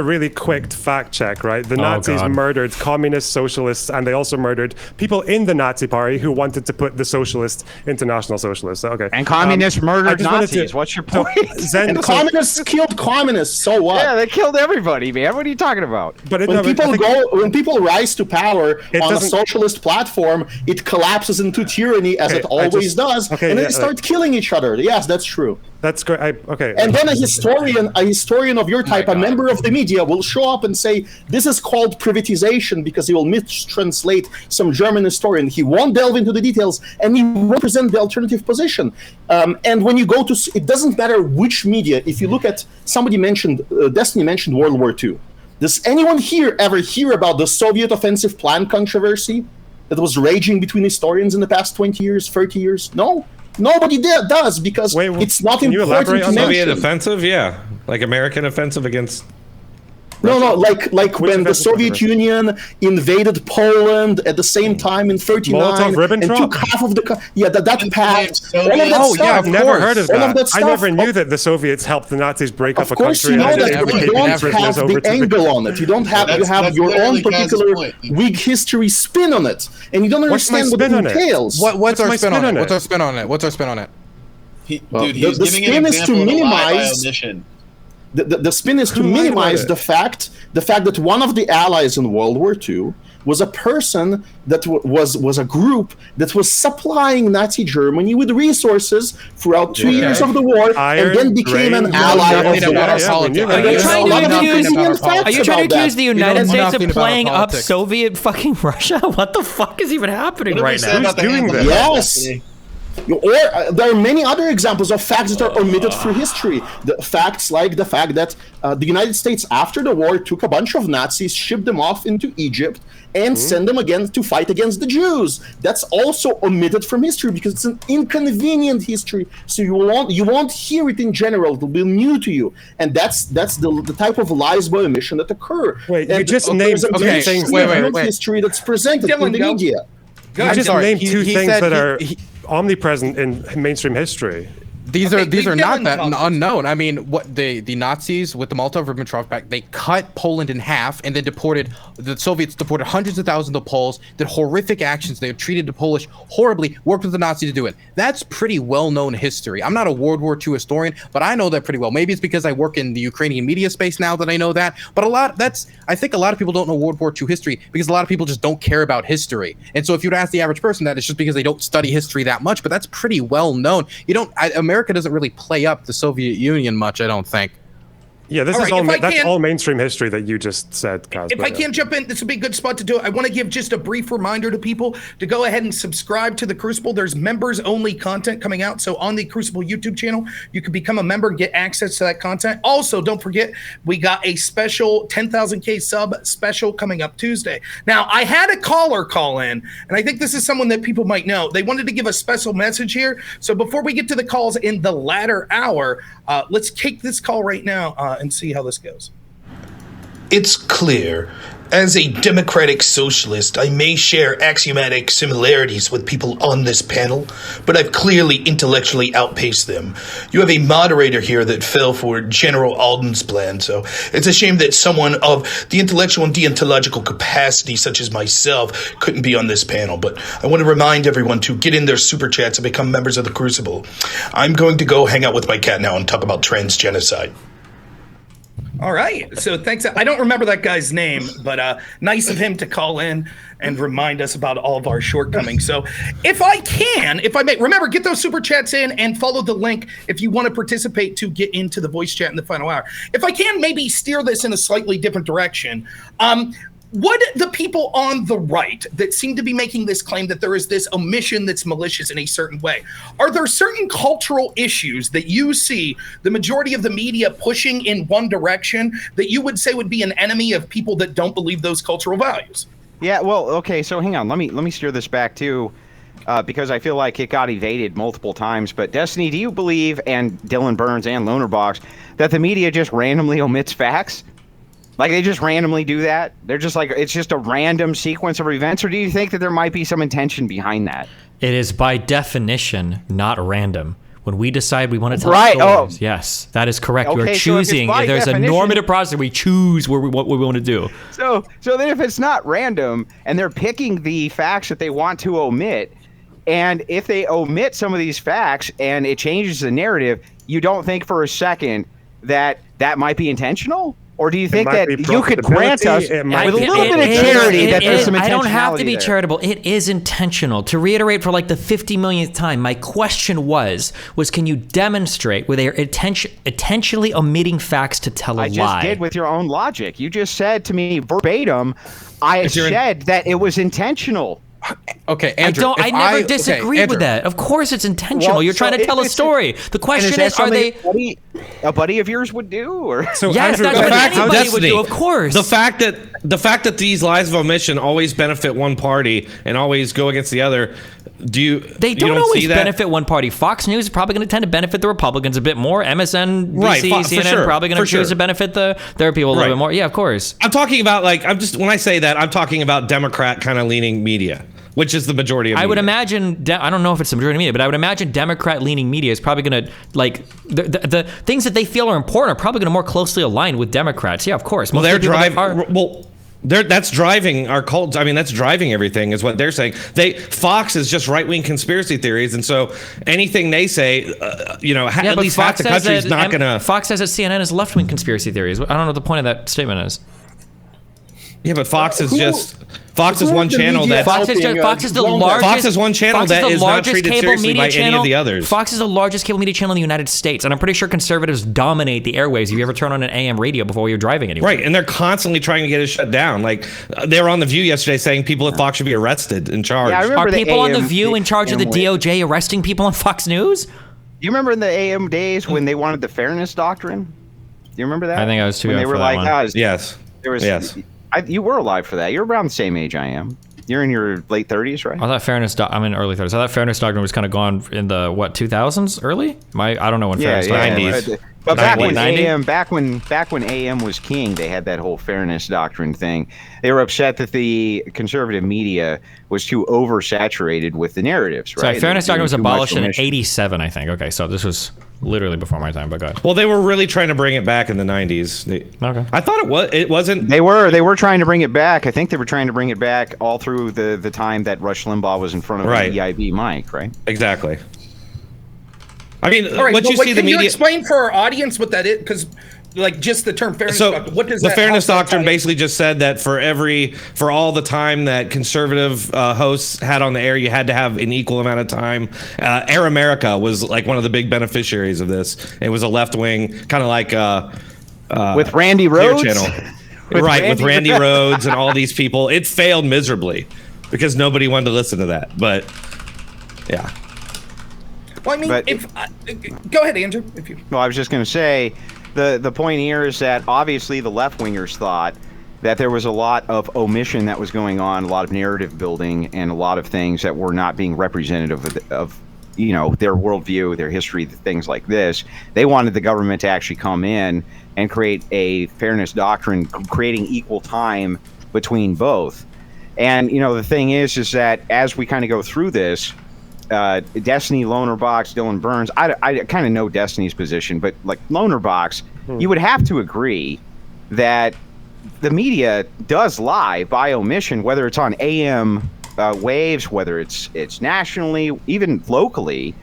really quick fact check, right? The Nazis murdered communists, socialists, and they also murdered people in the Nazi party who wanted to put the socialists into National Socialists. Okay. And communists murdered Nazis. What's your point? And communists killed communists. So what? Yeah, they killed everybody, man. What are you talking about? But when people rise to power on a socialist platform, it collapses into tyranny. As it always does, and then they start killing each other. Yes, that's true. That's great. And then a historian of your type, a member of the media, will show up and say, this is called privatization, because he will mistranslate some German historian. He won't delve into the details, and he won't present the alternative position. And when you go to, it doesn't matter which media. If you look at, Destiny mentioned World War II. Does anyone here ever hear about the Soviet offensive plan controversy that was raging between historians in the past 20 years, 30 years? No, nobody does, because it's not important to mention. Soviet offensive? Yeah, like American offensive against... No, like when the Soviet Union invaded Poland at the same time in 39 and took half of the that pact. All of that stuff. I've never heard of that. I never knew that the Soviets helped the Nazis break up a country. Of course, you know that, but you don't have the angle on it. You don't have you have your own particular weak history spin on it, and you don't understand what it entails. What's our spin on it? What's our spin on it? What's our spin on it? The spin is to minimize. The spin is to minimize the fact that one of the allies in World War II was a person that was a group that was supplying Nazi Germany with resources throughout 2 years of the war, and then became an ally of the war. Are you trying to accuse the United States of playing up Soviet fucking Russia? What the fuck is even happening right now? Who's doing this? Yes. Or there are many other examples of facts that are omitted through history. The facts like the fact that the United States, after the war, took a bunch of Nazis, shipped them off into Egypt, and sent them again to fight against the Jews. That's also omitted from history because it's an inconvenient history. So you won't hear it in general. It will be new to you, and that's the type of lies by omission that occur. Wait, you just named two things. Wait. History that's presented in the media. You just named two things that are omnipresent in mainstream history. These are not that unknown. I mean, what the Nazis with the Molotov-Ribbentrop Pact, they cut Poland in half and then the Soviets deported hundreds of thousands of Poles, did horrific actions. They treated the Polish horribly, worked with the Nazis to do it. That's pretty well-known history. I'm not a World War II historian, but I know that pretty well. Maybe it's because I work in the Ukrainian media space now that I know that, but I think a lot of people don't know World War II history because a lot of people just don't care about history. And so if you'd ask the average person that, it's just because they don't study history that much, but that's pretty well known. America doesn't really play up the Soviet Union much, I don't think. Yeah, that's all mainstream history that you just said, Kaz. If I can jump in, this would be a good spot to do it. I want to give just a brief reminder to people to go ahead and subscribe to the Crucible. There's members-only content coming out. So on the Crucible YouTube channel, you can become a member and get access to that content. Also, don't forget, we got a special 10,000K sub special coming up Tuesday. Now, I had a caller call in, and I think this is someone that people might know. They wanted to give a special message here. So before we get to the calls in the latter hour, let's take this call right now and see how this goes. It's clear. As a democratic socialist, I may share axiomatic similarities with people on this panel, but I've clearly intellectually outpaced them. You have a moderator here that fell for General Alden's plan, so it's a shame that someone of the intellectual and deontological capacity such as myself couldn't be on this panel, but I want to remind everyone to get in their super chats and become members of the Crucible. I'm going to go hang out with my cat now and talk about transgenocide. All right. So thanks. I don't remember that guy's name, but nice of him to call in and remind us about all of our shortcomings. So if I may, remember, get those super chats in and follow the link if you want to participate to get into the voice chat in the final hour. If I can maybe steer this in a slightly different direction. would the people on the right that seem to be making this claim that there is this omission that's malicious in a certain way, are there certain cultural issues that you see the majority of the media pushing in one direction that you would say would be an enemy of people that don't believe those cultural values? Yeah, well, okay, so hang on. Let me steer this back too, because I feel like it got evaded multiple times. But Destiny, do you believe, and Dylan Burns and LonerBox, that the media just randomly omits facts? Like they just randomly do that? They're just like, it's just a random sequence of events? Or do you think that there might be some intention behind that? It is by definition not random. When we decide we want to tell stories, yes, that is correct. Okay, We're choosing. So there's a normative process. We choose what we want to do. So then if it's not random and they're picking the facts that they want to omit, and if they omit some of these facts and it changes the narrative, you don't think for a second that that might be intentional? Or do you think that you could grant us with a little bit of charity that there's some intentionality? I don't have to be there? charitable. It is intentional. To reiterate for like the 50 millionth time, my question was can you demonstrate where they are intentionally omitting facts to tell a lie? I just did with your own logic. You just said to me verbatim, I said that it was intentional. Okay, Andrew. I never disagreed with that. Of course, it's intentional. Well, You're trying to tell a story. The question is, are they a buddy of yours would do? Or so yes, Andrew, that's what anybody would do. Of course. The fact that these lies of omission always benefit one party and always go against the other. They don't always benefit one party. Fox News is probably going to tend to benefit the Republicans a bit more. MSNBC, CNN probably going to choose to benefit their people a little bit more. Yeah, of course. I'm talking about when I say that, I'm talking about Democrat kind of leaning media, which is the majority of media. I would imagine, I don't know if it's the majority of media, but I would imagine Democrat-leaning media is probably going to, the things that they feel are important are probably going to more closely align with Democrats. Yeah, of course. Well, that's driving our cult. I mean, that's driving everything is what they're saying. Fox is just right-wing conspiracy theories, and so anything they say, at least half the country is not going to... Fox says that CNN is left-wing conspiracy theories. I don't know what the point of that statement is. Yeah, but Fox is one channel that Fox is the largest. Fox is one channel that is not treated seriously by any of the others. Fox is the largest cable media channel in the United States, and I'm pretty sure conservatives dominate the airwaves. If you ever turn on an AM radio before you're driving anywhere, right? And they're constantly trying to get it shut down. Like they were on the View yesterday saying people at Fox should be arrested and charged. Yeah, are people on the View in charge of the DOJ arresting people on Fox News? Do you remember in the AM days when they wanted the fairness doctrine? Do you remember that? I think I was too young for that one. Yes. Yes. You were alive for that. You're around the same age I am. You're in your late 30s, right? I thought I'm in early 30s. I thought fairness doctrine was kind of gone in the 2000s, early? I don't know when fairness doctrine 90s. But back when AM was king, they had that whole fairness doctrine thing. They were upset that the conservative media was too oversaturated with the narratives, right? Sorry, fairness doctrine was abolished in 87, I think. Okay, so this was literally before my time, but go ahead. Well, they were really trying to bring it back in the 90s. Okay. I thought it wasn't. They were trying to bring it back. I think they were trying to bring it back all through the time that Rush Limbaugh was in front of the EIB mic, right? Exactly. I mean, all right, what you see the media. Can you explain for our audience what that is? Because, just the term fairness doctrine. What does the fairness doctrine basically just said that for all the time that conservative hosts had on the air, you had to have an equal amount of time. Air America was like one of the big beneficiaries of this. It was a left wing, kind of like with Randy Rhoads. With Randy Rhoads and all these people. It failed miserably because nobody wanted to listen to that. But yeah. Well, I mean, go ahead, Andrew. Well, I was just going to say, the point here is that obviously the left-wingers thought that there was a lot of omission that was going on, a lot of narrative building, and a lot of things that were not being representative of their worldview, their history, things like this. They wanted the government to actually come in and create a fairness doctrine, creating equal time between both. And, the thing is that as we kind of go through this, Destiny, LonerBox, Dylan Burns, I kind of know Destiny's position, but like LonerBox, you would have to agree that the media does lie by omission, whether it's on AM waves, whether it's nationally, even locally,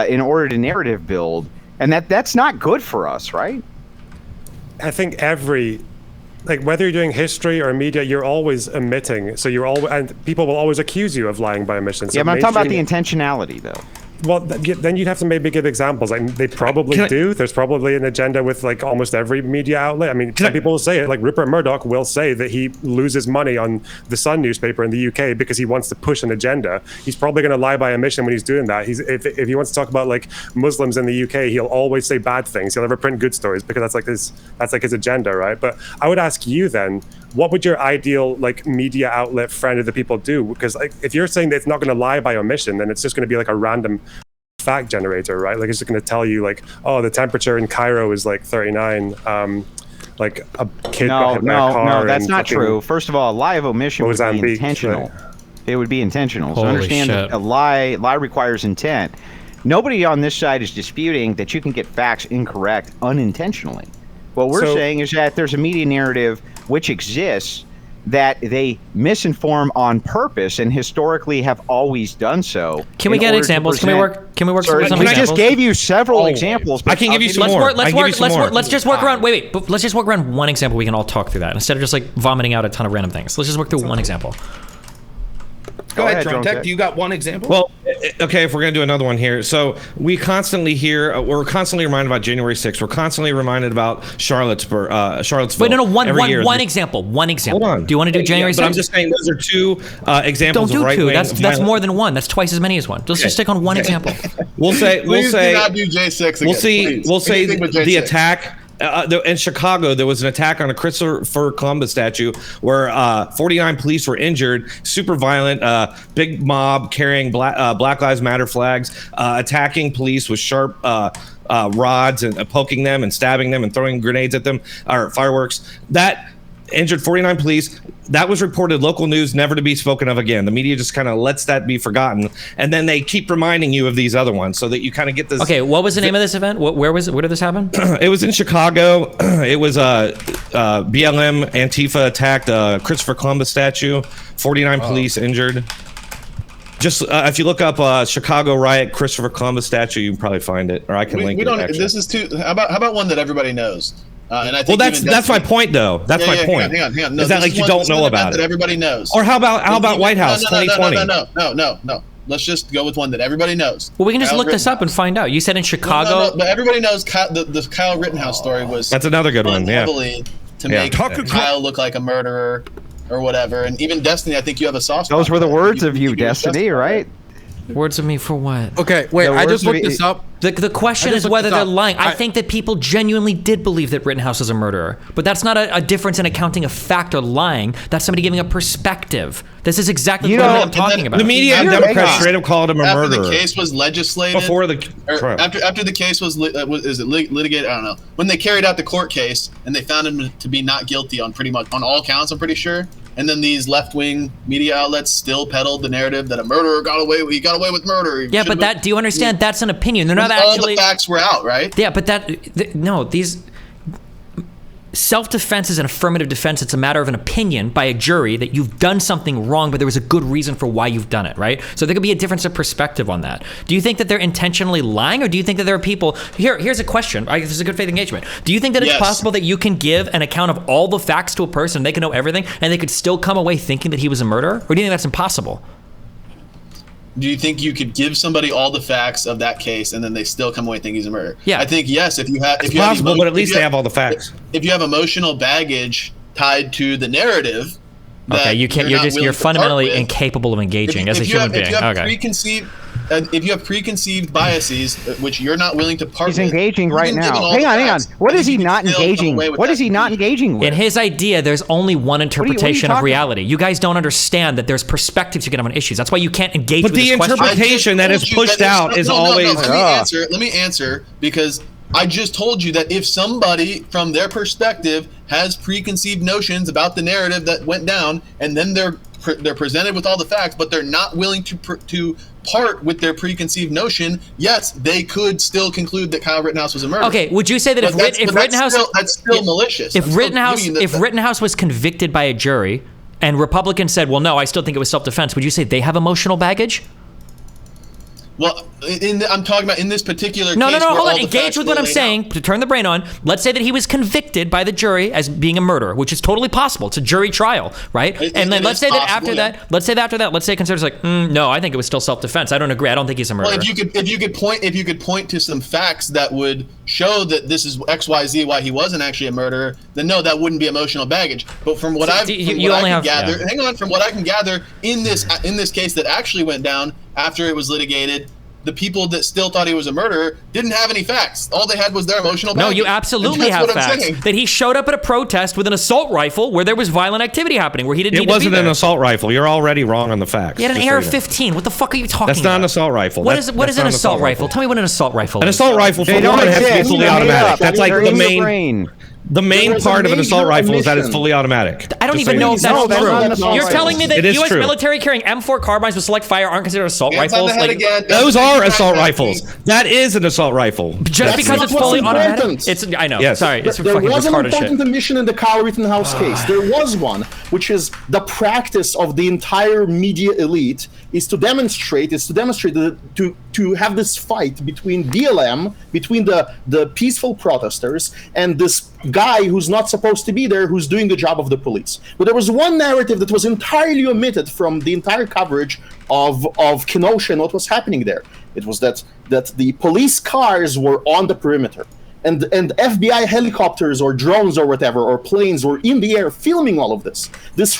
in order to narrative build, and that's not good for us, right? I think whether you're doing history or media, you're always omitting. So and people will always accuse you of lying by omission. So yeah, but I'm talking about the intentionality, though. Well, then you'd have to maybe give examples. Like they probably do. There's probably an agenda with like almost every media outlet. I mean, some people will say it. Like Rupert Murdoch will say that he loses money on the Sun newspaper in the UK because he wants to push an agenda. He's probably going to lie by omission when he's doing that. If he wants to talk about like Muslims in the UK, he'll always say bad things. He'll never print good stories because that's like his agenda, right? But I would ask you then, what would your ideal like media outlet friend of the people do? Because like if you're saying that it's not going to lie by omission, then it's just going to be like a random fact generator, right? Like it's just going to tell you like, oh, the temperature in Cairo is like 39. Like a kid got hit by a car. No, that's not true. First of all, a lie of omission would be intentional. Right? It would be intentional. Holy so understand shit. that a lie requires intent. Nobody on this side is disputing that you can get facts incorrect unintentionally. What we're saying is that there's a media narrative which exists that they misinform on purpose and historically have always done so. Can we get examples? Can we work some examples? We just gave you several examples. I can give you some more. Let's just work around. Wait. But let's just work around one example. We can all talk through that instead of just like vomiting out a ton of random things. Let's just work through one example. Go ahead, Dronetek. Do you got one example? Well, okay, if we're going to do another one here. So we constantly hear, we're constantly reminded about January 6th. We're constantly reminded about Charlottesville. Wait, no, one example. One example. Hold on. Do you want to do January 6th? But I'm just saying those are two examples Don't do of right two. wing. That's more than one. That's twice as many as one. Let's just stick on one example. We'll say do not do J6 again. We'll say the attack. In Chicago, there was an attack on a Christopher Columbus statue where 49 police were injured. Super violent, big mob carrying Black Lives Matter flags, attacking police with sharp rods and poking them and stabbing them and throwing grenades at them, or fireworks. That injured 49 police. That was reported local news, never to be spoken of again. The media just kind of lets that be forgotten, and then they keep reminding you of these other ones so that you kind of get this. Okay, what was the name of this event? Where did this happen? It was in Chicago. It was BLM Antifa attacked Christopher Columbus statue. 49 police injured. Just if you look up Chicago riot Christopher Columbus statue, you can probably find it, or I can link it. Actually. This is too. How about one that everybody knows? And I think that's my point, though. That's my point. Hang on. No, is that like you don't know about it? That everybody knows. Or how about White House 2020? No. Let's just go with one that everybody knows. Well, we can just look this up and find out. You said in Chicago, no, but everybody knows the Kyle Rittenhouse story was. That's another good one. Yeah. Heavily to make Kyle look like a murderer or whatever, and even Destiny. I think you have a soft spot. Those were the words of you, Destiny, right? Words of me for what? Okay, wait. I just looked this up. The question is whether they're lying. I think that people genuinely did believe that Rittenhouse is a murderer, but that's not a difference in accounting a fact or lying. That's somebody giving a perspective. This is exactly what I'm talking about. The media and Democrats straight up called him a murderer. After the case was legislated, after the case was litigated, I don't know. When they carried out the court case and they found him to be not guilty on pretty much on all counts, I'm pretty sure. And then these left-wing media outlets still peddled the narrative that a murderer got away with murder. Yeah, but do you understand? That's an opinion. They're not actually. All the facts were out, right? Yeah, but these self-defense is an affirmative defense. It's a matter of an opinion by a jury that you've done something wrong, but there was a good reason for why you've done it, right? So there could be a difference of perspective on that. Do you think that they're intentionally lying, or do you think that there are people... Here's a question. This is a good faith engagement. Do you think that it's possible that you can give an account of all the facts to a person, they can know everything, and they could still come away thinking that he was a murderer? Or do you think that's impossible? Do you think you could give somebody all the facts of that case and then they still come away thinking he's a murderer? Yeah, I think yes. If you have, it's possible, but at least they have all the facts. If you have emotional baggage tied to the narrative, okay, you can't. You're fundamentally incapable of engaging as a human being. If you have preconceived biases, which you're not willing to part with. He's engaging right now. Hang on. What is he not engaging? What is he not engaging with? In his idea, there's only one interpretation of reality. You guys don't understand that there's perspectives you can have on issues. That's why you can't engage with this question. But the interpretation that is pushed out is always... Let me answer, because I just told you that if somebody, from their perspective, has preconceived notions about the narrative that went down, and then they're presented with all the facts, but they're not willing to part with their preconceived notion, yes, they could still conclude that Kyle Rittenhouse was a murderer. Okay, would you say that if Rittenhouse... That's still malicious. If Rittenhouse was convicted by a jury, and Republicans said, well, no, I still think it was self-defense, would you say they have emotional baggage? Well, I'm talking about in this particular No, case. hold on. Engage with what I'm saying to turn the brain on. Let's say that he was convicted by the jury as being a murderer, which is totally possible. It's a jury trial, right? And then let's say that after that, let's say it considers like, no, I think it was still self-defense. I don't agree. I don't think he's a murderer. Well, if you could point to some facts that would show that this is XYZ why he wasn't actually a murderer, then no, that wouldn't be emotional baggage. But from what I can gather in this case that actually went down after it was litigated, the people that still thought he was a murderer didn't have any facts. All they had was their emotional baggage. No, you absolutely have facts. That he showed up at a protest with an assault rifle where there was violent activity happening, where he didn't need to be there. It wasn't an assault rifle. You're already wrong on the facts. He had an AR-15. What the fuck are you talking about? That's not an assault rifle. What is an assault rifle? Tell me what an assault rifle is. An assault rifle, for one, has to be fully automatic. That's like the main... The main part of an assault rifle is that it's fully automatic. I don't even know if that's true. You're telling me that U.S. military carrying M4 carbines with select fire aren't considered assault rifles? Those are assault rifles. That is an assault rifle. Just because it's fully automatic? I know. Yes. Sorry. It's there fucking was an retarded shit. important omission in the Kyle Rittenhouse case. There was one, which is the practice of the entire media elite is to demonstrate that to have this fight between BLM, between the peaceful protesters, and this guy who's not supposed to be there, who's doing the job of the police. But there was one narrative that was entirely omitted from the entire coverage of Kenosha and what was happening there. It was that the police cars were on the perimeter. And FBI helicopters or drones or whatever, or planes were in the air filming all of this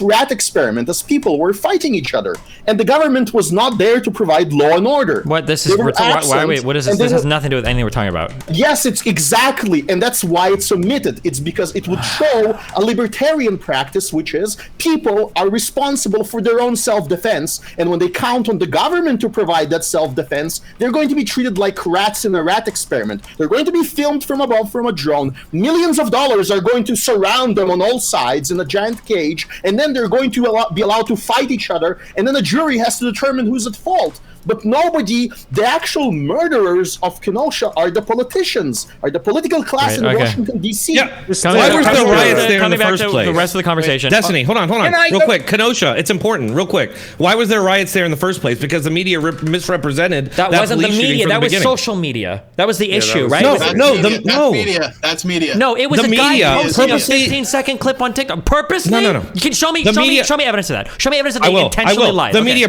rat experiment as people were fighting each other. And the government was not there to provide law and order. What this is? Wait, what is this? This has nothing to do with anything we're talking about. Yes, it's exactly, and that's why it's omitted. It's because it would show a libertarian practice, which is people are responsible for their own self-defense, and when they count on the government to provide that self-defense, they're going to be treated like rats in a rat experiment. They're going to be filmed from above from a drone. Millions of dollars are going to surround them on all sides in a giant cage, and then they're going to be allowed to fight each other, and then the jury has to determine who's at fault. But the actual murderers of Kenosha are the politicians, are the political class in Washington, D.C. Yeah. Why was there riots there in the first place? The rest of the conversation. Destiny, hold on. Real quick. Kenosha, it's important. Real quick. Why was there riots there in the first place? Because the media misrepresented that wasn't the media. That was social media. That was the issue, right? No. That's media. No, it was the a media guy posting a 15-second clip on TikTok. Purposely? No. You can show me evidence of that. Show me evidence that they intentionally lied. The media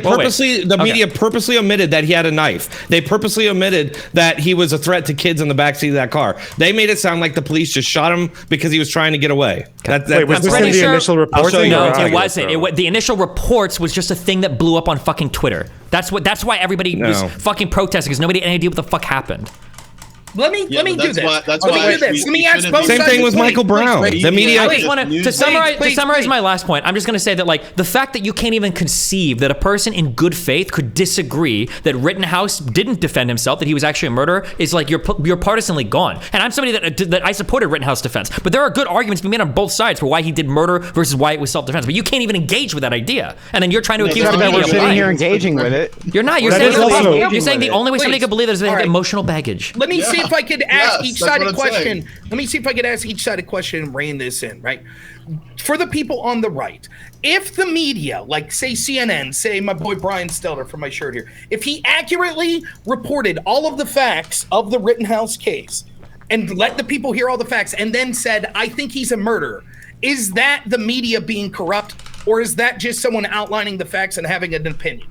purposely omitted that he had a knife. They purposely omitted that he was a threat to kids in the backseat of that car. They made it sound like the police just shot him because he was trying to get away. Wait, was this in the initial report? No, it wasn't. The initial reports was just a thing that blew up on fucking Twitter. That's why everybody was fucking protesting, because nobody had any idea what the fuck happened. Let me do this. Let me ask both sides. Same thing with Michael Brown. The media. I just want to summarize my last point. I'm just going to say that, like, the fact that you can't even conceive that a person in good faith could disagree that Rittenhouse didn't defend himself, that he was actually a murderer, is like you're partisanly gone. And I'm somebody that I supported Rittenhouse defense, but there are good arguments to be made on both sides for why he did murder versus why it was self-defense. But you can't even engage with that idea, and then you're trying to accuse the media of lying. We're sitting here engaging with it. You're not. You're saying the only way somebody could believe that is they have emotional baggage. Let me see if I could ask each side a question. Let me see if I could ask each side a question and rein this in, right? For the people on the right, if the media, like say CNN, say my boy Brian Stelter from my shirt here, if he accurately reported all of the facts of the Rittenhouse case and let the people hear all the facts and then said, I think he's a murderer, is that the media being corrupt, or is that just someone outlining the facts and having an opinion?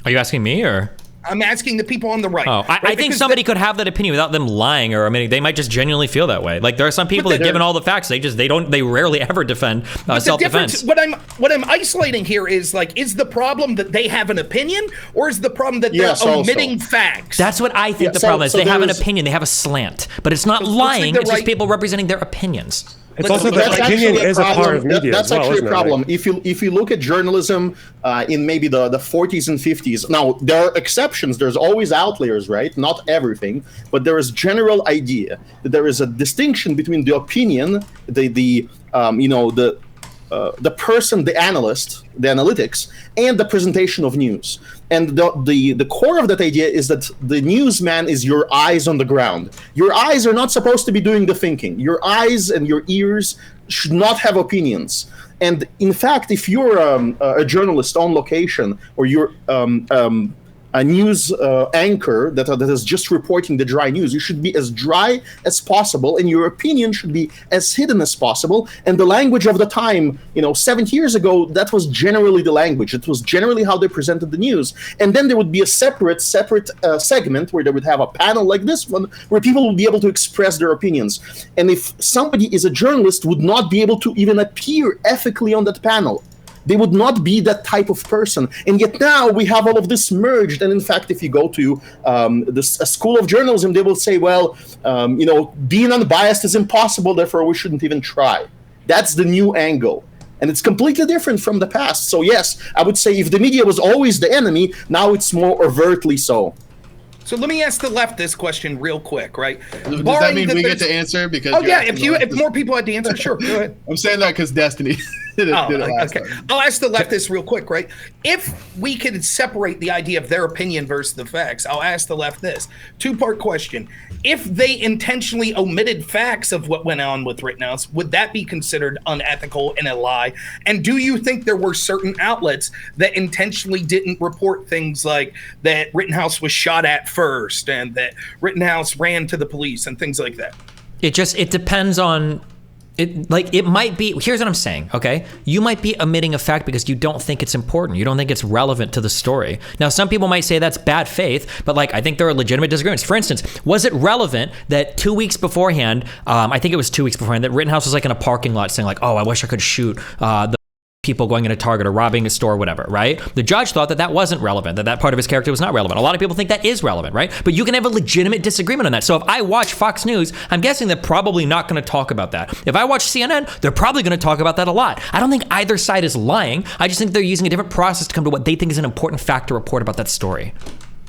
Are you asking me, or? I'm asking the people on the right. Oh, I think somebody could have that opinion without them lying, or I mean, they might just genuinely feel that way. Like there are some people that, given all the facts, they rarely ever defend self-defense. What I'm isolating here is like, is the problem that they have an opinion, or is the problem that they're omitting facts? That's what I think the problem is. They have an opinion, they have a slant, but it's not lying. It's just people representing their opinions. It's also that opinion is a part of media. That's actually a problem. If you look at journalism in maybe the 40s and 50s, now there are exceptions. There's always outliers, right? Not everything, but there is general idea that there is a distinction between the opinion, the person, the analyst, the analytics, and the presentation of news. And the core of that idea is that the newsman is your eyes on the ground. Your eyes are not supposed to be doing the thinking. Your eyes and your ears should not have opinions. And in fact, if you're a journalist on location, or you're a news anchor that is just reporting the dry news. You should be as dry as possible, and your opinion should be as hidden as possible. And the language of the time, 70 years ago, that was generally the language. It was generally how they presented the news. And then there would be a separate segment where they would have a panel like this one, where people would be able to express their opinions. And if somebody is a journalist, would not be able to even appear ethically on that panel. They would not be that type of person. And yet now we have all of this merged. And in fact, if you go to a school of journalism, they will say, well, being unbiased is impossible, therefore we shouldn't even try. That's the new angle. And it's completely different from the past. So yes, I would say if the media was always the enemy, now it's more overtly so. So let me ask the left this question real quick, right? Does that mean we get to answer? Because if more people had to answer, sure, go ahead. I'm saying that because Destiny did it last time. I'll ask the left this real quick, right? If we could separate the idea of their opinion versus the facts, I'll ask the left this. Two-part question. If they intentionally omitted facts of what went on with Rittenhouse, would that be considered unethical and a lie? And do you think there were certain outlets that intentionally didn't report things like that Rittenhouse was shot at first and that Rittenhouse ran to the police and things like that? It depends on it. Like, it might be, here's what I'm saying, okay? You might be omitting a fact because you don't think it's important. You don't think it's relevant to the story. Now, some people might say that's bad faith, but like, I think there are legitimate disagreements. For instance, was it relevant that 2 weeks beforehand, I think it was 2 weeks beforehand, that Rittenhouse was like in a parking lot saying like, oh, I wish I could shoot the people going into Target or robbing a store or whatever, right? The judge thought that wasn't relevant, that part of his character was not relevant. A lot of people think that is relevant, right? But you can have a legitimate disagreement on that. So if I watch Fox News, I'm guessing they're probably not going to talk about that. If I watch CNN, they're probably going to talk about that a lot. I don't think either side is lying. I just think they're using a different process to come to what they think is an important fact to report about that story.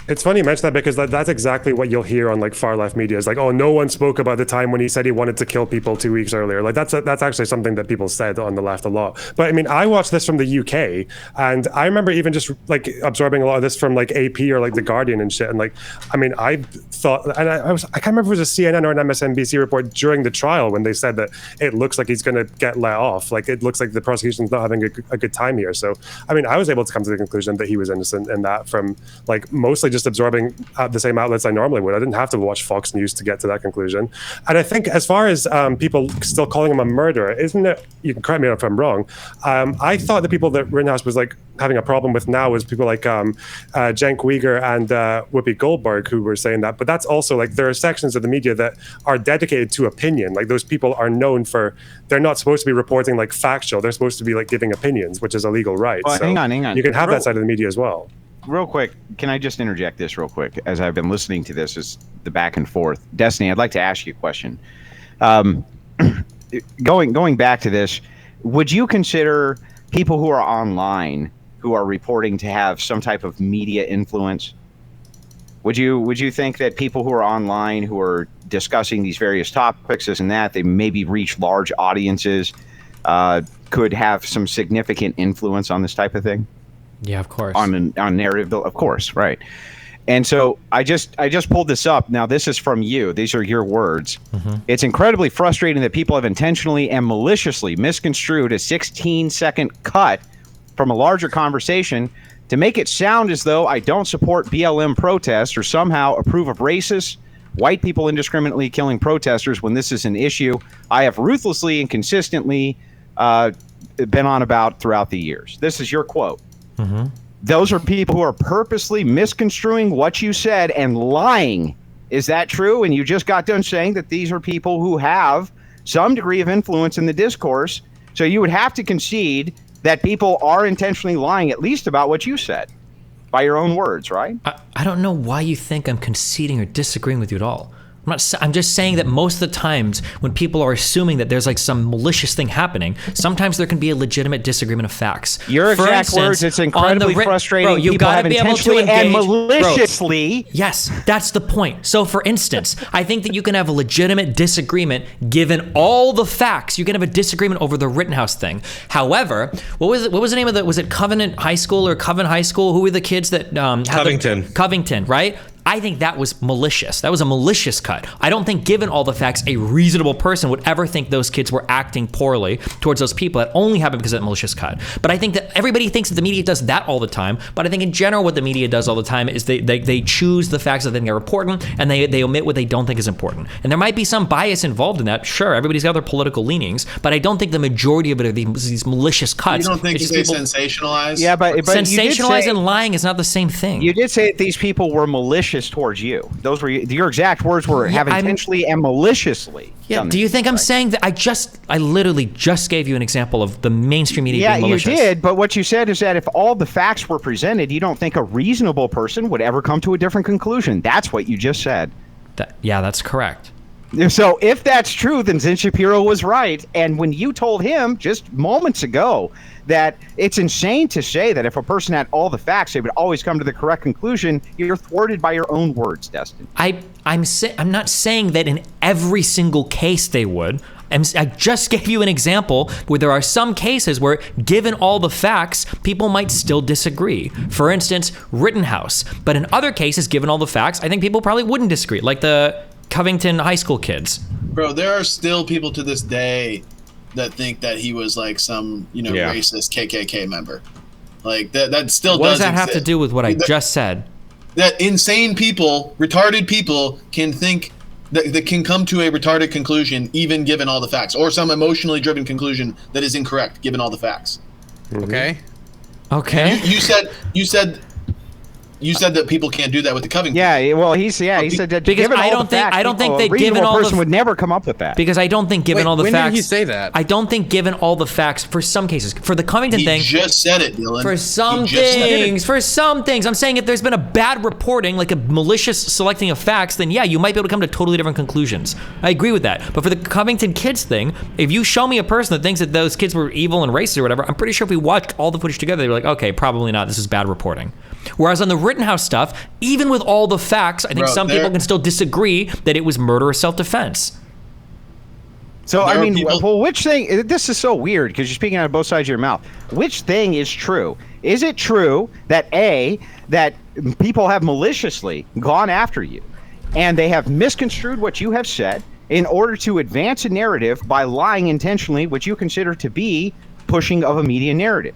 It's funny you mention that because that's exactly what you'll hear on like far left media. It's like, oh, no one spoke about the time when he said he wanted to kill people 2 weeks earlier. Like that's actually something that people said on the left a lot. But I mean, I watched this from the UK, and I remember even just like absorbing a lot of this from like AP or like The Guardian and shit. And like, I mean, I thought, and I can't remember if it was a CNN or an MSNBC report during the trial when they said that it looks like he's going to get let off. Like it looks like the prosecution's not having a good time here. So I mean, I was able to come to the conclusion that he was innocent in that from like mostly just absorbing the same outlets I normally would. I didn't have to watch Fox News to get to that conclusion. And I think as far as people still calling him a murderer, isn't it, you can correct me if I'm wrong, I thought the people that Rittenhouse was like having a problem with now was people like Cenk Uygur and Whoopi Goldberg who were saying that. But that's also like there are sections of the media that are dedicated to opinion. Like those people are known for, they're not supposed to be reporting like factual. They're supposed to be like giving opinions, which is a legal right. Well, so hang on. You can have that side of the media as well. Real quick, can I just interject this real quick? As I've been listening to this, is the back and forth. Destiny, I'd like to ask you a question. Going back to this, would you consider people who are online who are reporting to have some type of media influence? Would you think that people who are online who are discussing these various topics, this and that, they maybe reach large audiences, could have some significant influence on this type of thing? Yeah, of course. On narrative, of course, right. And so I just pulled this up. Now, this is from you. These are your words. Mm-hmm. It's incredibly frustrating that people have intentionally and maliciously misconstrued a 16-second cut from a larger conversation to make it sound as though I don't support BLM protests or somehow approve of racist white people indiscriminately killing protesters when this is an issue I have ruthlessly and consistently been on about throughout the years. This is your quote. Mm-hmm. Those are people who are purposely misconstruing what you said and lying. Is that true? And you just got done saying that these are people who have some degree of influence in the discourse. So you would have to concede that people are intentionally lying, at least about what you said, by your own words, right? I don't know why you think I'm conceding or disagreeing with you at all. I'm just saying that most of the times when people are assuming that there's like some malicious thing happening, sometimes there can be a legitimate disagreement of facts. Your exact words, it's incredibly frustrating. Bro, you've got to be able to engage and maliciously. Bro, yes, that's the point. So for instance, I think that you can have a legitimate disagreement given all the facts. You can have a disagreement over the Rittenhouse thing. However, what was the name of was it Covenant High School or Coven High School? Who were the kids that Covington. Covington, right? I think that was malicious. That was a malicious cut. I don't think, given all the facts, a reasonable person would ever think those kids were acting poorly towards those people. That only happened because of that malicious cut. But I think that everybody thinks that the media does that all the time. But I think in general, what the media does all the time is they choose the facts that they think are important, and they omit what they don't think is important. And there might be some bias involved in that. Sure, everybody's got their political leanings, but I don't think the majority of it are these malicious cuts. You don't think they sensationalize? Yeah, but sensationalize and lying is not the same thing. You did say that these people were malicious towards you. Those were your exact words were have intentionally and maliciously. Yeah. Do you think I'm saying that? I literally just gave you an example of the mainstream media being malicious. Yeah, you did. But what you said is that if all the facts were presented, you don't think a reasonable person would ever come to a different conclusion. That's what you just said. Yeah, that's correct. So if that's true, then Zen Shapiro was right. And when you told him just moments ago that it's insane to say that if a person had all the facts, they would always come to the correct conclusion, you're thwarted by your own words, Destin. I'm not saying that in every single case they would. I just gave you an example where there are some cases where, given all the facts, people might still disagree. For instance, Rittenhouse. But in other cases, given all the facts, I think people probably wouldn't disagree, like the Covington high school kids. Bro, there are still people to this day that think that he was like some, racist KKK member. Like that still what does that exist. have to do with what I just said? That insane people, retarded people can think that can come to a retarded conclusion even given all the facts, or some emotionally driven conclusion that is incorrect given all the facts. Okay. You said that people can't do that with the Covington. Yeah, well, he said that because given I all the facts, I don't think a that given all person would never come up with that. Because I don't think given all the when facts. When did he say that? I don't think given all the facts for some cases, for the Covington thing. He just said it, Dylan. For some things, I'm saying if there's been a bad reporting, like a malicious selecting of facts, then yeah, you might be able to come to totally different conclusions. I agree with that. But for the Covington kids thing, if you show me a person that thinks that those kids were evil and racist or whatever, I'm pretty sure if we watched all the footage together, they'd be like, okay, probably not. This is bad reporting. Whereas on the Rittenhouse stuff, even with all the facts, I think some people can still disagree that it was murder or self-defense. So, I mean, well, which thing, this is so weird because you're speaking out of both sides of your mouth. Which thing is true? Is it true that that people have maliciously gone after you and they have misconstrued what you have said in order to advance a narrative by lying intentionally, which you consider to be pushing of a media narrative?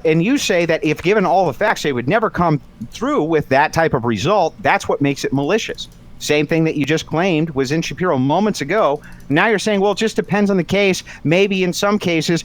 And you say that if given all the facts, they would never come through with that type of result. That's what makes it malicious. Same thing that you just claimed was in Shapiro moments ago. Now you're saying, well, it just depends on the case. Maybe in some cases,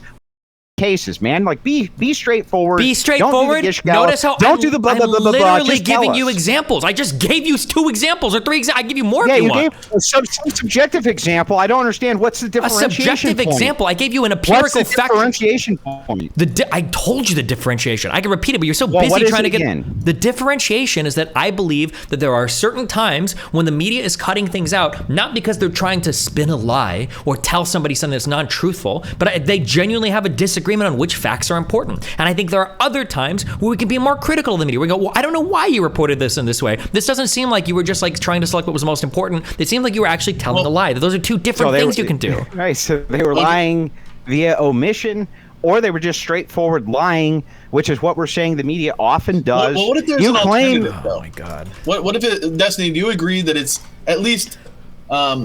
man, like be straightforward. Be straightforward. Notice how don't do the blah blah blah blah. I'm literally giving you examples. I just gave you 2 examples or 3 examples. I give you more if you want. Gave some subjective example. I don't understand what's the differentiation. A subjective example. I gave you an empirical fact. What's the differentiation point? I told you the differentiation. I can repeat it, but you're so busy trying to get. The differentiation is that I believe that there are certain times when the media is cutting things out, not because they're trying to spin a lie or tell somebody something that's non-truthful, but they genuinely have a disagreement on which facts are important. And I think there are other times where we can be more critical of the media. We go, well, I don't know why you reported this in this way. This doesn't seem like you were just like trying to select what was most important. It seemed like you were actually telling a lie. Those are 2 different things you can do. Right, so they were lying via omission, or they were just straightforward lying, which is what we're saying the media often does. Well, what if there's an alternative, though? Oh my God. What if Destiny, do you agree that it's at least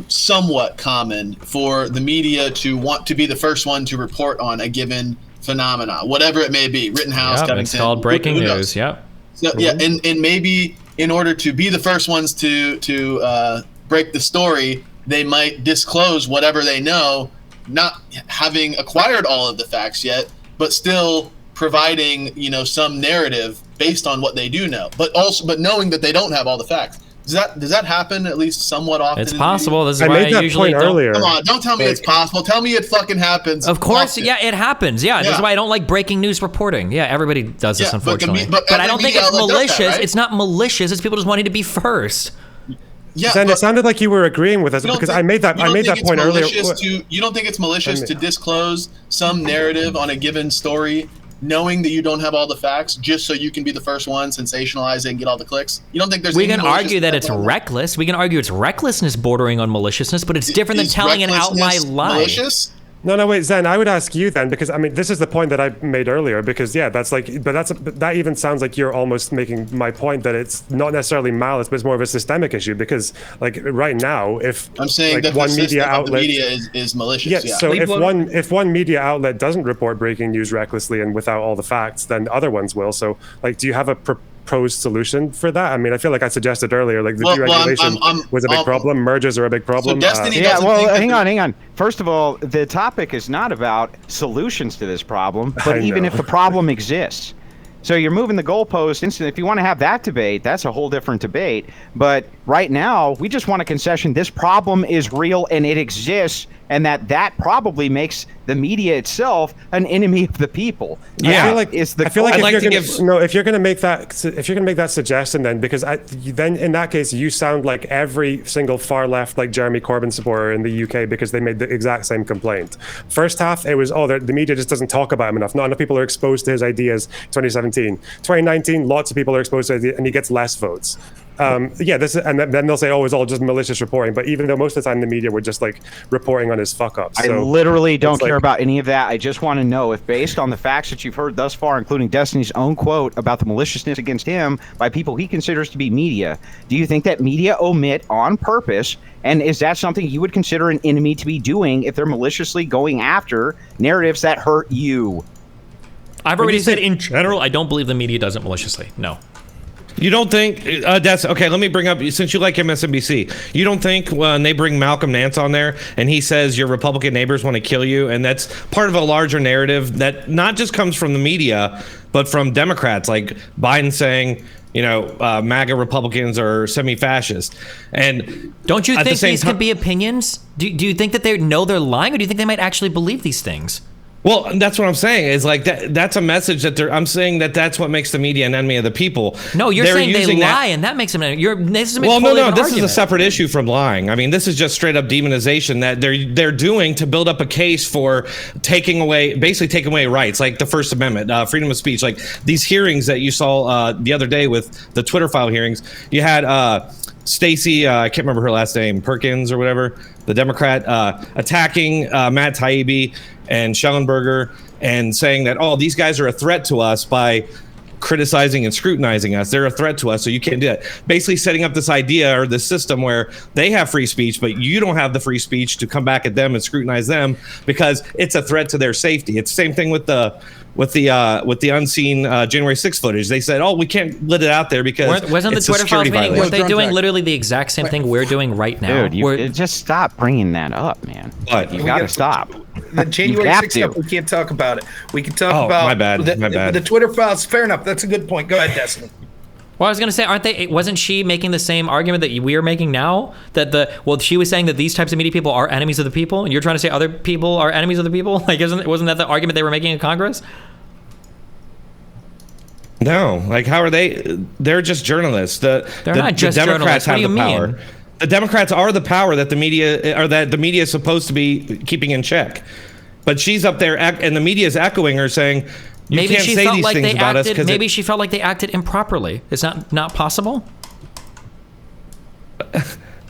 somewhat common for the media to want to be the first one to report on a given phenomena, whatever it may be? Rittenhouse, Covington. It's called breaking news. Yep. So, yeah, and maybe in order to be the first ones to break the story, they might disclose whatever they know, not having acquired all of the facts yet, but still providing some narrative based on what they do know, but knowing that they don't have all the facts. Does that happen at least somewhat often? It's possible. This is I why made I that usually point don't. earlier. Come on, don't tell me it's possible. Tell me it fucking happens. Of course, often. yeah, it happens. Yeah, that's why I don't like breaking news reporting. Yeah, everybody does this, unfortunately. But I don't think it's malicious. That, right? It's not malicious. It's people just wanting to be first. Yeah, Zen, it sounded like you were agreeing with us because I made that point earlier. You don't think it's malicious to disclose some narrative on a given story, knowing that you don't have all the facts, just so you can be the first one, sensationalize it, and get all the clicks? You don't think there's? We can argue that it's reckless. We can argue it's recklessness bordering on maliciousness, but it's different than telling an outright lie. Malicious? No, wait, Zen, I would ask you then, because I mean, this is the point that I made earlier, because yeah, that's like, but that even sounds like you're almost making my point that it's not necessarily malice, but it's more of a systemic issue, because like right now, if I'm saying like that one the media system outlet, of the media is malicious. yeah, Yeah. so if one media outlet doesn't report breaking news recklessly and without all the facts, then other ones will. So like, do you have a proposed solution for that? I mean, I feel like I suggested earlier, like the deregulation was a big problem. Mergers are a big problem. So Destiny yeah, doesn't well, think hang on. First of all, the topic is not about solutions to this problem, but I even know. if the problem exists. So you're moving the goalpost instantly. If you want to have that debate, that's a whole different debate. But right now, we just want a concession. This problem is real and it exists, and that probably makes the media itself an enemy of the people. Yeah, I feel like if you're gonna make that suggestion, then because then in that case you sound like every single far left like Jeremy Corbyn supporter in the UK, because they made the exact same complaint. First half it was the media just doesn't talk about him enough. Not enough people are exposed to his ideas. 2017, 2019, lots of people are exposed to it, and he gets less votes. And then they'll say, oh, it's all just malicious reporting. But even though most of the time the media were just like reporting on his fuck ups. I literally don't care about any of that. I just want to know if, based on the facts that you've heard thus far, including Destiny's own quote about the maliciousness against him by people he considers to be media, do you think that media omit on purpose? And is that something you would consider an enemy to be doing if they're maliciously going after narratives that hurt you? I've already said in general, I don't believe the media does it maliciously. No. You don't think that's okay? Let me bring up, since you like MSNBC, you don't think when they bring Malcolm Nance on there and he says your Republican neighbors want to kill you, and that's part of a larger narrative that not just comes from the media, but from Democrats, like Biden saying, you know, MAGA Republicans are semi-fascist, and don't you think these could be opinions? Do you think that they know they're lying, or do you think they might actually believe these things? Well, that's what I'm saying. Is like that's a message that I'm saying that's what makes the media an enemy of the people. No, you're saying they lie, and that makes them. This is a separate issue from lying. I mean, this is just straight up demonization that they're doing to build up a case for taking away rights, like the First Amendment, freedom of speech, like these hearings that you saw the other day with the Twitter file hearings. You had Stacey, I can't remember her last name, Perkins or whatever, the Democrat, attacking Matt Taibbi and Schellenberger and saying that, oh, these guys are a threat to us by criticizing and scrutinizing us. They're a threat to us, so you can't do that. Basically setting up this idea or this system where they have free speech, but you don't have the free speech to come back at them and scrutinize them because it's a threat to their safety. It's the same thing with the unseen January 6th footage. They said, oh, we can't let it out there because wasn't the Twitter files meeting? Were they doing literally the exact same thing we're doing right now? Dude, just stop bringing that up, man. You got to stop. The January 6th stuff, we can't talk about it. We can talk about my bad. The Twitter files. Fair enough. That's a good point. Go ahead, Destiny. Well, I was going to say, wasn't she making the same argument that we are making now? She was saying that these types of media people are enemies of the people, and you're trying to say other people are enemies of the people? Like, wasn't that the argument they were making in Congress? No, like how are they? They're just journalists. They're not just Democrats journalists. What do have you the power. mean? The Democrats are the power that the media is supposed to be keeping in check. But she's up there, and the media is echoing her, saying, "You can't say these things about us." Maybe she felt like they acted improperly. Is that not possible?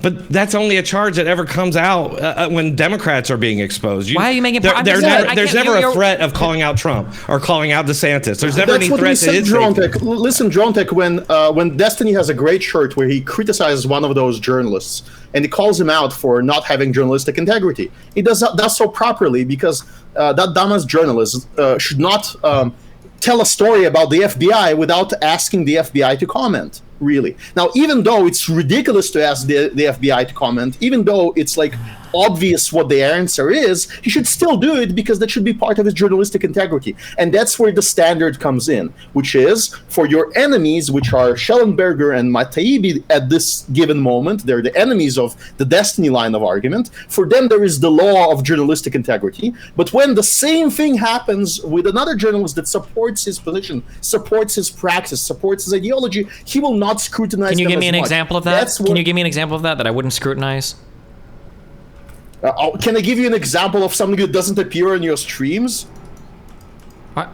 But that's only a charge that ever comes out when Democrats are being exposed. Why are you making? There's never a threat of calling out Trump or calling out DeSantis. There's never any threat to his safety. Listen, Dronetek, when Destiny has a great shirt where he criticizes one of those journalists and he calls him out for not having journalistic integrity, he does so properly because that dumbass journalist should not tell a story about the FBI without asking the FBI to comment. Really. Now, even though it's ridiculous to ask the FBI to comment, even though it's like obvious what the answer is, he should still do it because that should be part of his journalistic integrity. And that's where the standard comes in, which is for your enemies, which are Schellenberger and Matt Taibbi at this given moment, they're the enemies of the Destiny line of argument. For them, there is the law of journalistic integrity. But when the same thing happens with another journalist that supports his position, supports his practice, supports his ideology, he will not scrutinize. Can you give me an example of that? Can you give me an example of that I wouldn't scrutinize? Can I give you an example of something that doesn't appear in your streams?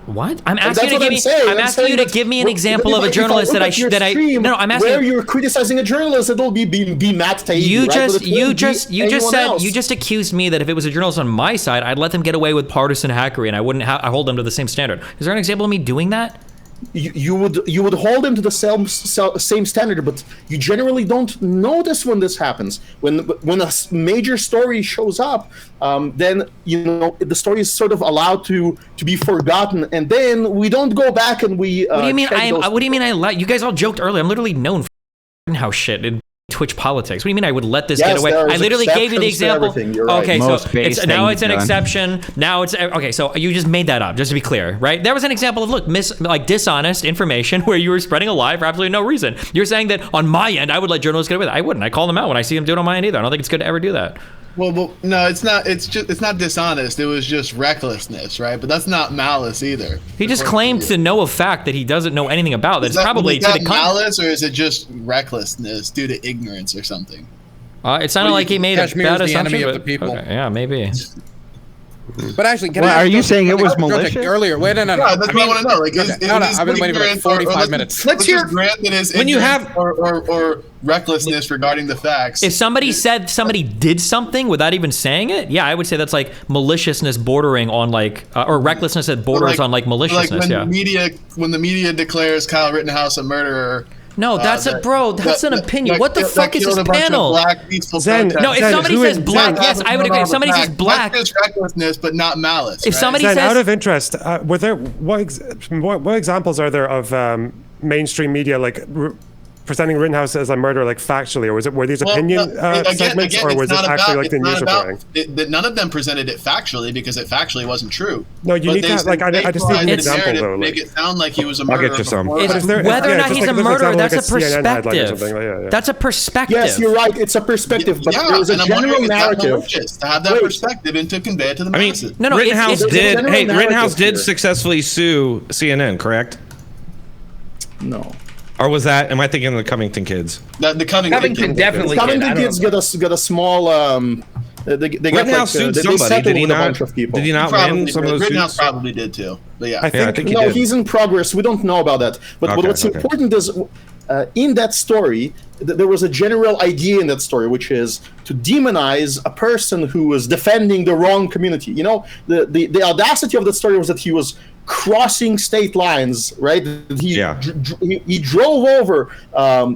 What? I'm asking you to give me. I'm asking you to give me an example of a if journalist that I stream no. I'm asking where you're criticizing a journalist. It'll be Matt Taibbi. You just accused me that if it was a journalist on my side, I'd let them get away with partisan hackery, and I wouldn't hold them to the same standard. Is there an example of me doing that? You would hold them to the same standard, but you generally don't notice when this happens. When a major story shows up, then the story is sort of allowed to be forgotten, and then we don't go back and we. What do you mean? What do you mean? You guys all joked earlier. I'm literally known for house shit and Twitch politics. What do you mean I would let this get away? I literally gave you the example. Okay, so now it's an exception. Now it's okay. So you just made that up, just to be clear, right? There was an example of dishonest information where you were spreading a lie for absolutely no reason. You're saying that on my end, I would let journalists get away with it. I wouldn't. I call them out when I see them do it on my end either. I don't think it's good to ever do that. Well, no, it's not. It's not dishonest. It was just recklessness, right? But that's not malice either. He just claimed to know a fact that he doesn't know anything about. That's probably to the malice, or is it just recklessness due to ignorance or something? It sounded like he made a bad assumption. Enemy of the people. Okay, yeah, maybe. But actually, are you saying it was malicious? Earlier, wait, no. That's what I want to know. Like, I've been waiting for like 45 minutes. Let's hear grant that is when you have or recklessness regarding the facts. If somebody said somebody did something without even saying it, yeah, I would say that's like maliciousness bordering on or recklessness that borders on maliciousness. Like when the media declares Kyle Rittenhouse a murderer. No, that's that's an opinion. What the fuck is this panel? Zen, no, if somebody says black, yes, I would agree. If somebody says black, that's recklessness, but not malice. If somebody says, out of interest, were there what examples are there of mainstream media presenting Rittenhouse as a murderer, factually, or were these opinion segments, or was it actually the news reporting? None of them presented it factually because it factually wasn't true. No, you need to I just need an example though. Make it sound like he was a murderer. I'll get you some. Whether or not he's a murderer, that's a perspective. That's a perspective. Yes, you're right. It's a perspective, but there's a general narrative to have that perspective and to convey it to the masses. No, Rittenhouse did successfully sue CNN, correct? No. Or was that? Am I thinking of the Covington kids? The Covington definitely. Covington kids got a small. They got sued somebody. Did he not? Did he not win some of those Rittenhouse probably did too. But yeah, I think no, he's in progress. We don't know about that. But what's important is in that story, there was a general idea in that story, which is to demonize a person who was defending the wrong community. The audacity of the story was that he was crossing state lines, right? He drove over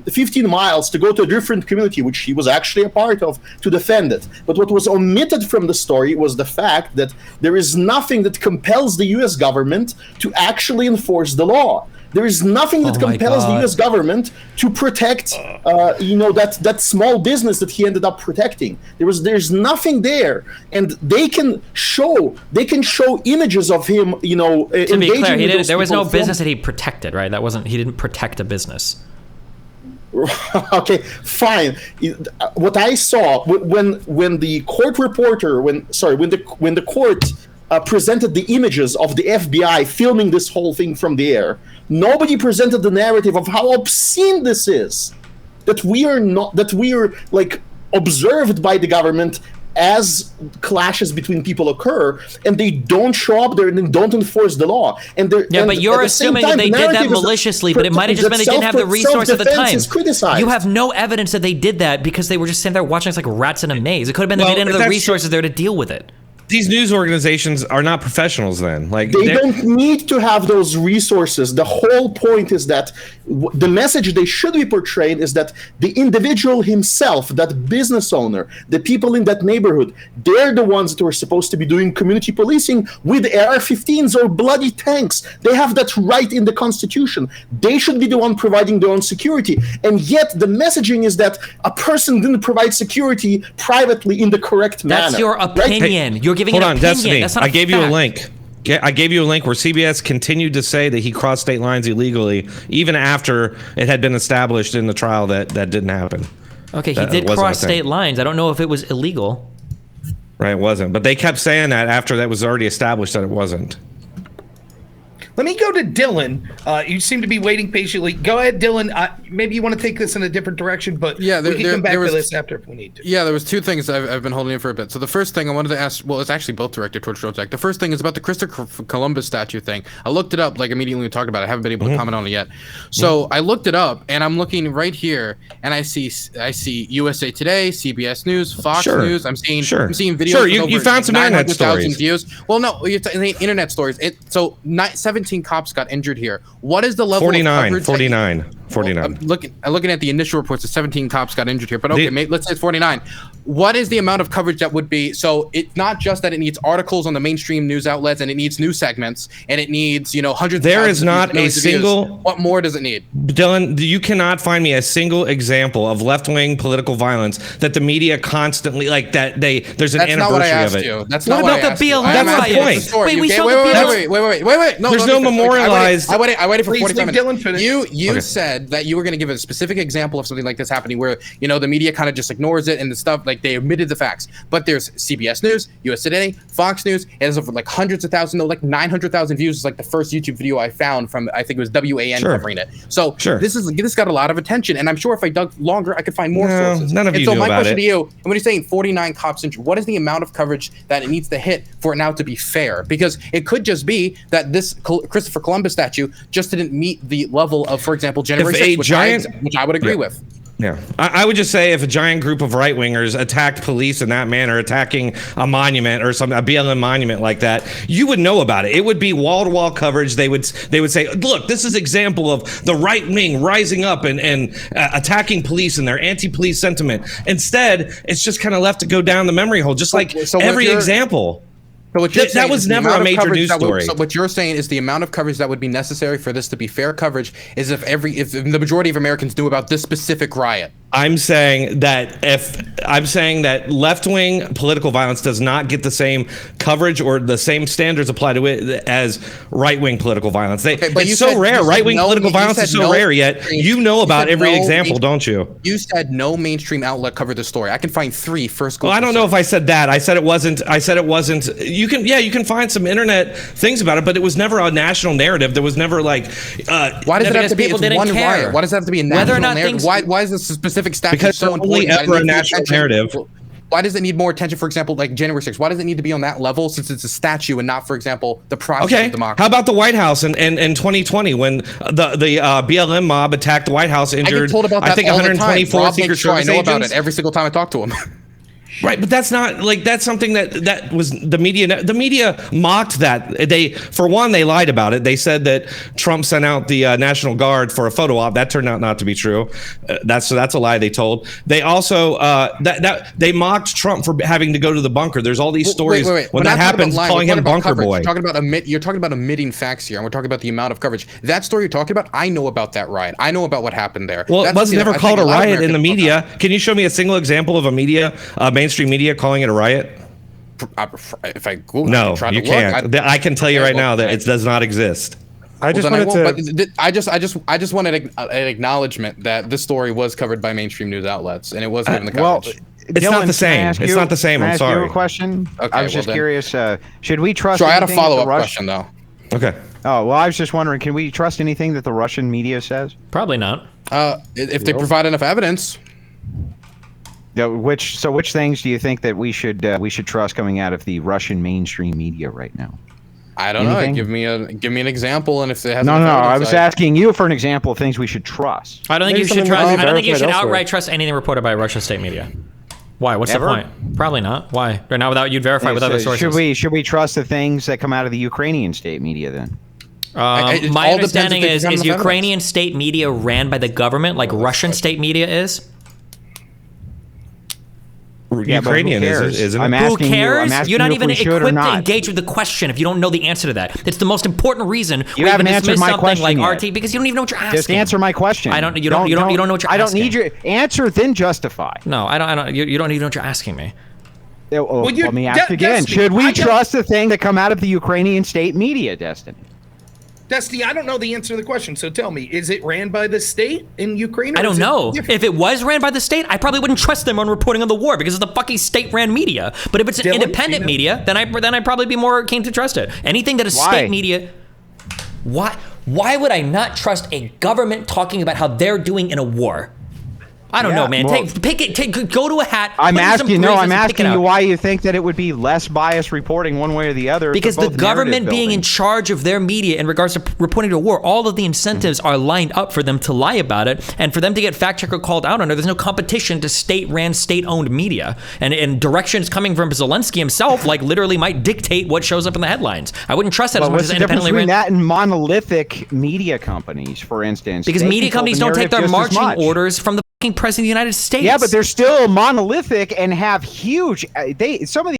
15 miles to go to a different community, which he was actually a part of, to defend it. But what was omitted from the story was the fact that there is nothing that compels the U.S. government to actually enforce the law. There is nothing that compels the U.S. government to protect, that small business that he ended up protecting. There's nothing there, and they can show images of him, to be clear, there was no business that he protected, right? He didn't protect a business. Okay, fine. What I saw when the court reporter, when the court presented the images of the FBI filming this whole thing from the air, nobody presented the narrative of how obscene this is. That we are observed by the government as clashes between people occur, and they don't show up there and then don't enforce the law. But you're assuming that they did that maliciously, but it might have just been they didn't have the resource at the time. You have no evidence that they did that because they were just sitting there watching us like rats in a maze. It could have been that they didn't have the resources there to deal with it. These news organizations are not professionals then. They don't need to have those resources. The whole point is that the message they should be portraying is that the individual himself, that business owner, the people in that neighborhood, they're the ones that are supposed to be doing community policing with AR-15s or bloody tanks. They have that right in the Constitution. They should be the one providing their own security. And yet the messaging is that a person didn't provide security privately in the correct manner. That's your opinion. Right? You're giving an opinion. Destiny. That's not I gave you a link. I gave you a link where CBS continued to say that he crossed state lines illegally, even after it had been established in the trial that didn't happen. Okay, he did cross state lines. I don't know if it was illegal. Right, it wasn't. But they kept saying that after that was already established that it wasn't. Let me go to Dylan. You seem to be waiting patiently. Go ahead, Dylan. Maybe you want to take this in a different direction, but we can come back to this after if we need to. Yeah, there was two things I've been holding in for a bit. So the first thing I wanted to ask, well, it's actually both directed towards Dronetek. The first thing is about the Christopher Columbus statue thing. I looked it up like immediately we talked about it. I haven't been able to comment on it yet. So I looked it up, and I'm looking right here, and I see USA Today, CBS News, Fox News. I'm seeing videos. Sure, you found some internet stories. Views. Well, no, it's in the internet stories. 17 cops got injured here. What is the level of coverage? 49. I'm looking at the initial reports. The 17 cops got injured here, but okay, let's say it's 49. What is the amount of coverage that would be? So it's not just that it needs articles on the mainstream news outlets, and it needs news segments, and it needs hundreds. There is not a single. What more does it need? Dylan, you cannot find me a single example of left-wing political violence that the media constantly There's an anniversary of it. That's not what I asked you. That's the point. Wait, we showed the Wait. No, there's no memorialized. I waited for 45 minutes. Dylan finish. You said that you were going to give a specific example of something like this happening where the media kind of just ignores it and the stuff, like they omitted the facts. But there's CBS News, US Today, Fox News. It has over like hundreds of thousands, like 900,000 views. Is like the first YouTube video I found from, I think it was WAN covering it. So this got a lot of attention, and I'm sure if I dug longer, I could find more sources. None of you so knew my about question it. to you, and when you're saying 49 cops injured, what is the amount of coverage that it needs to hit for it now to be fair? Because it could just be that this Christopher Columbus statue just didn't meet the level of, for example, January 6th, which I would agree with. Yeah, I would just say if a giant group of right-wingers attacked police in that manner, attacking a monument or a BLM monument like that, you would know about it. It would be wall-to-wall coverage. They would say, look, this is example of the right wing rising up and attacking police and their anti-police sentiment. Instead, it's just kind of left to go down the memory hole, just like every example. So that was never a major news story. So what you're saying is the amount of coverage that would be necessary for this to be fair coverage is if the majority of Americans knew about this specific riot. I'm saying that left-wing political violence does not get the same coverage or the same standards apply to it as right-wing political violence. It's so rare. Right-wing political violence is so rare, yet you know about every example, don't you? You said no mainstream outlet covered the story. I can find 3 first. Well, I don't know if I said that. I said it wasn't. You can find some internet things about it, but it was never a national narrative. There was never like. Why does it have to be one riot? Why does it have to be a national narrative? Why is this specific statue because so important? Ever a national narrative. Why does it need more attention? For example, like January 6th. Why does it need to be on that level since it's a statue and not, for example, the process of democracy? How about the White House in 2020 when the BLM mob attacked the White House, injured, I get told about that 124 Rob Secret Service I know agents? about it every single time I talk to him. Right, but that's not that's something that was the media. The media mocked that. They lied about it. They said that Trump sent out the National Guard for a photo op. That turned out not to be true. That's a lie they told. They also they mocked Trump for having to go to the bunker. There's all these stories when that happens, calling him bunker boy. You're talking about omitting facts here, and we're talking about the amount of coverage. That story you're talking about, I know about that riot. I know about what happened there. Well, it was never called a riot in the media. Can you show me a single example of a mainstream media calling it a riot? If I Google, no, you can't. I can tell you right now that it does not exist. I just wanted an acknowledgement that this story was covered by mainstream news outlets, and it was given the coverage. It's Dylan, not the same. It's not the same. I'm sorry. Can I ask you a question? Okay, I was just curious. Should we trust? So I had a follow-up question though. Okay. Oh well, I was just wondering. Can we trust anything that the Russian media says? Probably not. If they provide enough evidence. Which things do you think that we should trust coming out of the Russian mainstream media right now? I don't know. Give me an example, and if it has I was asking you for an example of things we should trust. I don't think you should trust. I don't think you should outright trust anything reported by Russian state media. Why? What's the point? Probably not. Why? Or not without you verify with other sources. Should we trust the things that come out of the Ukrainian state media then? My understanding is Ukrainian state media ran by the government like Russian state media is? Ukrainian isn't it? Who cares? You're not even equipped to engage with the question if you don't know the answer to that. It's the most important reason you haven't answered my question like yet. RT because you don't even know what you're asking. Just answer my question. You don't know what you're asking. I don't need your answer, then justify. No, I don't. You don't even know what you're asking me. Let me ask again. Should we trust the thing that come out of the Ukrainian state media, Destiny? Destiny, I don't know the answer to the question, so tell me, is it ran by the state in Ukraine? I don't know. If it was ran by the state, I probably wouldn't trust them on reporting on the war because it's the fucking state-ran media. But if it's an independent media, then I'd probably be more keen to trust it. Anything that is state media... Why would I not trust a government talking about how they're doing in a war? I don't know, man. Well, Go to a hat. I'm asking you why you think that it would be less biased reporting one way or the other. Because the government being in charge of their media in regards to reporting to a war, all of the incentives are lined up for them to lie about it, and for them to get fact checker called out on it. There's no competition to state-ran, state-owned media, and directions coming from Zelensky himself, like literally might dictate what shows up in the headlines. I wouldn't trust that as much as independently ran. That and monolithic media companies, for instance, because media companies don't take their marching orders from the President of the United States. Yeah, but they're still monolithic and have huge. Some of the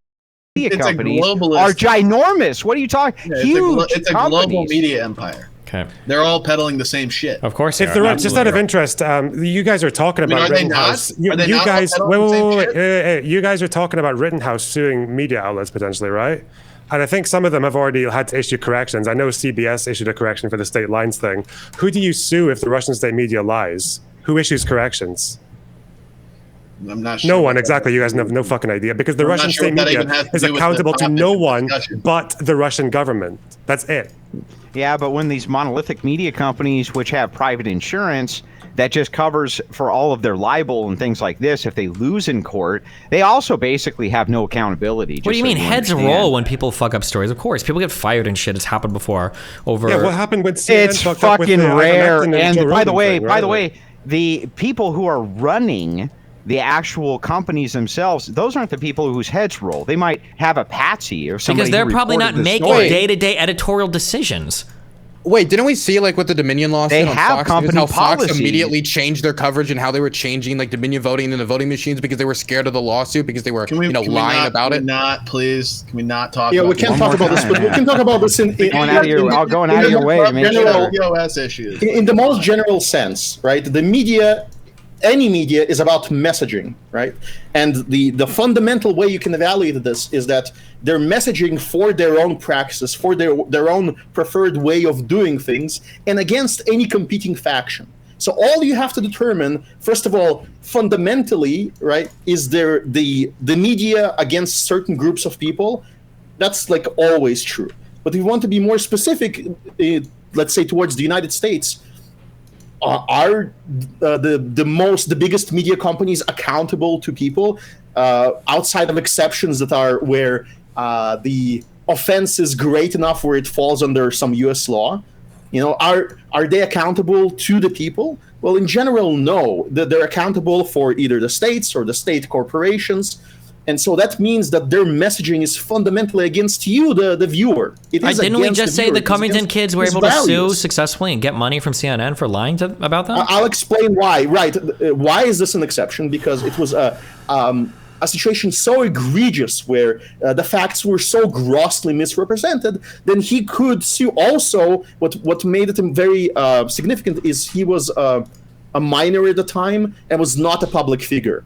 media companies are ginormous. What are you talking? Yeah, huge. It's a global media empire. Okay. They're all peddling the same shit. Of course. If they're just out of interest, you guys are talking about Rittenhouse. You guys, wait. You guys are talking about Rittenhouse suing media outlets potentially, right? And I think some of them have already had to issue corrections. I know CBS issued a correction for the state lines thing. Who do you sue if the Russian state media lies? Who issues corrections? I'm not sure. No one, exactly. You guys have no fucking idea. Because the Russian state media is accountable to no one but the Russian government. That's it. Yeah, but when these monolithic media companies, which have private insurance, that just covers for all of their libel and things like this, if they lose in court, they also basically have no accountability. What do you mean? Heads roll when people fuck up stories. Of course, people get fired and shit. It's happened before. Yeah, what happened when CNN it's fucked up with fucking rare. And by the way, the people who are running the actual companies themselves, those aren't the people whose heads roll. They might have a patsy or somebody because they're probably not making day-to-day editorial decisions. Wait, didn't we see like with the Dominion lawsuit they on have Fox company News, how Fox policy. immediately changed their coverage and how they were changing like Dominion voting in the voting machines because they were scared of the lawsuit because they were lying about it? Please, can we not talk? Yeah, about we can't talk about this, but we can talk about this in going out of your way. POS issues. In the most general sense, right? The media. Any media is about messaging, right? And the fundamental way you can evaluate this is that they're messaging for their own practices, for their own preferred way of doing things, and against any competing faction. So all you have to determine, first of all, fundamentally, right, is there the media against certain groups of people? That's like always true. But if you want to be more specific, let's say towards the United States, are the biggest media companies accountable to people outside of exceptions that are where the offense is great enough where it falls under some U.S. law? You know, are they accountable to the people? Well, in general, no. They're accountable for either the states or the state corporations. And so that means that their messaging is fundamentally against you, the viewer. Didn't we just say the Covington kids were able to sue successfully and get money from CNN for lying about them? I'll explain why. Right. Why is this an exception? Because it was a situation so egregious where the facts were so grossly misrepresented, then he could sue. Also, what made it very significant is he was a minor at the time and was not a public figure.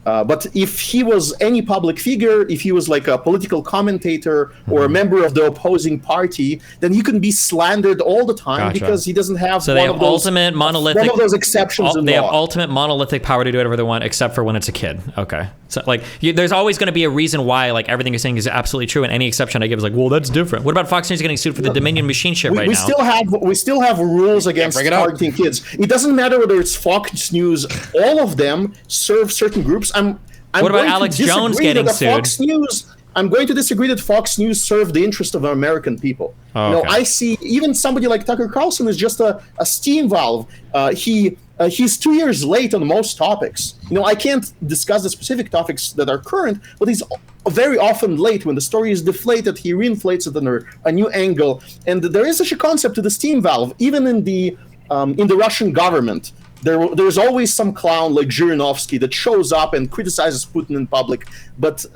But if he was any public figure, if he was like a political commentator or a member of the opposing party, then he can be slandered all the time because he doesn't have one of those exceptions in law. They have ultimate monolithic power to do whatever they want, except for when it's a kid. Okay. So like, there's always going to be a reason why like everything you're saying is absolutely true, and any exception I give is like, well, that's different. What about Fox News getting sued for the Dominion machine shit now? We still have rules against targeting kids. It doesn't matter whether it's Fox News. All of them serve certain groups. What about Alex Jones getting sued? I'm going to disagree that Fox News served the interest of American people. Oh, okay. I see even somebody like Tucker Carlson is just a steam valve. He's 2 years late on most topics. I can't discuss the specific topics that are current, but he's very often late. When the story is deflated, he reinflates it under a new angle. And there is such a concept to the steam valve, even in the Russian government. There's always some clown like Zhirinovsky that shows up and criticizes Putin in public, but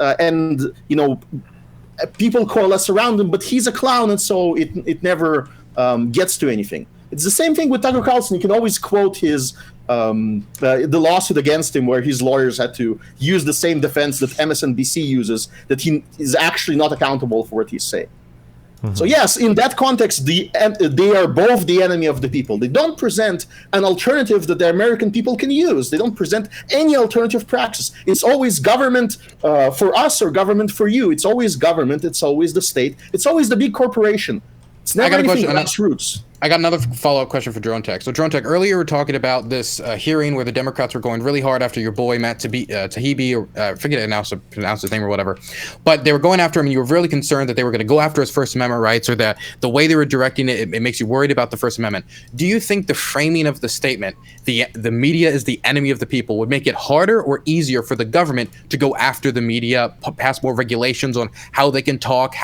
people coalesce around him, but he's a clown, and so it never gets to anything. It's the same thing with Tucker Carlson. You can always quote his the lawsuit against him where his lawyers had to use the same defense that MSNBC uses, that he is actually not accountable for what he's saying. Mm-hmm. So yes, in that context, they are both the enemy of the people. They don't present an alternative that the American people can use. They don't present any alternative practice. It's always government for us or government for you. It's always government. It's always the state. It's always the big corporation. It's never anything grassroots. I got another follow-up question for Dronetek. So, Dronetek, earlier we were talking about this hearing where the Democrats were going really hard after your boy Matt Taibbi, or I forget to pronounce his name or whatever. But they were going after him, and you were really concerned that they were going to go after his First Amendment rights, or that the way they were directing it, it makes you worried about the First Amendment. Do you think the framing of the statement, the media is the enemy of the people, would make it harder or easier for the government to go after the media, pass more regulations on how they can talk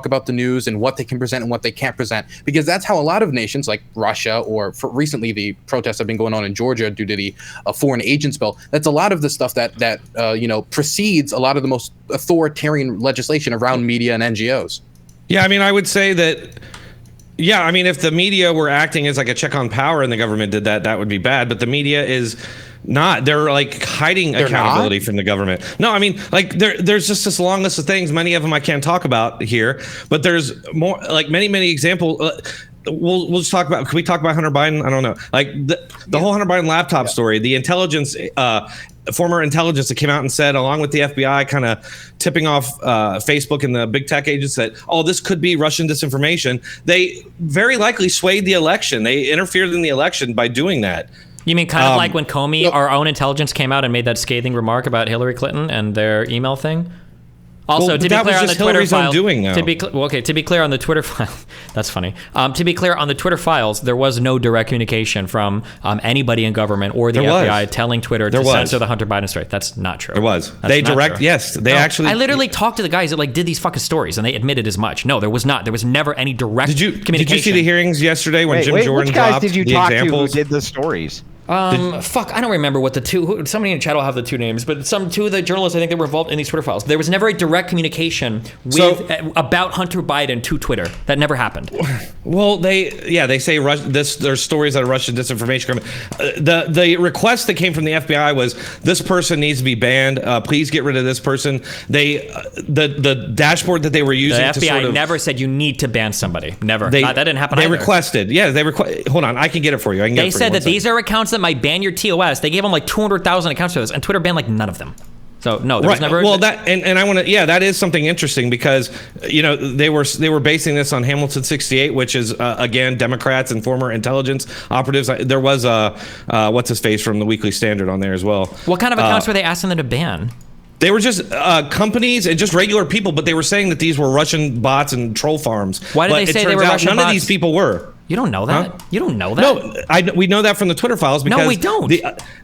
about the news and what they can present and what they can't present? Because that's how a lot of nations like Russia, or recently the protests have been going on in Georgia due to the foreign agents bill. That's a lot of the stuff that precedes a lot of the most authoritarian legislation around media and NGOs. Yeah, I mean, I would say that. Yeah, I mean, if the media were acting as like a check on power and the government did that, that would be bad. But the media is not. They're like hiding accountability from the government. No, I mean, like there's just this long list of things. Many of them I can't talk about here, but there's more, like many examples. We'll just talk about. Can we talk about Hunter Biden? I don't know. Like the whole Hunter Biden laptop story, the intelligence, former intelligence that came out and said, along with the FBI, kind of tipping off Facebook and the big tech agents that, oh, this could be Russian disinformation. They very likely swayed the election. They interfered in the election by doing that. You mean kind of like when Comey, our own intelligence, came out and made that scathing remark about Hillary Clinton and their email thing? Also, to be clear on the Twitter file, to be clear on the Twitter file, that's funny. To be clear on the Twitter files, there was no direct communication from anybody in government or the FBI telling Twitter to censor the Hunter Biden story. That's not true. There was. Actually. I literally talked to the guys that like did these fucking stories, and they admitted as much. No, there was not. There was never any direct communication. Did you see the hearings yesterday when Jim Jordan dropped the examples? Which guys did you talk to who did the stories? I don't remember what the two. Somebody in the chat will have the two names, but two of the journalists I think that were involved in these Twitter files. There was never a direct communication about Hunter Biden to Twitter. That never happened. Well, they say there's stories that are Russian disinformation coming. The request that came from the FBI was this person needs to be banned. Please get rid of this person. The dashboard that they were using. The FBI never said you need to ban somebody. Never. That didn't happen. They requested. Yeah, Hold on, I can get it for you. They said that these are accounts that might ban your TOS. They gave them like 200,000 accounts for this, and Twitter banned like none of them. So no, there was never. Well, that and I want to. Yeah, that is something interesting because they were basing this on Hamilton 68, which is again Democrats and former intelligence operatives. There was what's his face from the Weekly Standard on there as well. What kind of accounts were they asking them to ban? They were just companies and just regular people, but they were saying that these were Russian bots and troll farms. Why did they say they were Russian bots? None of these people were. You don't know that. Huh? You don't know that. No, we know that from the Twitter files. Because no, we don't.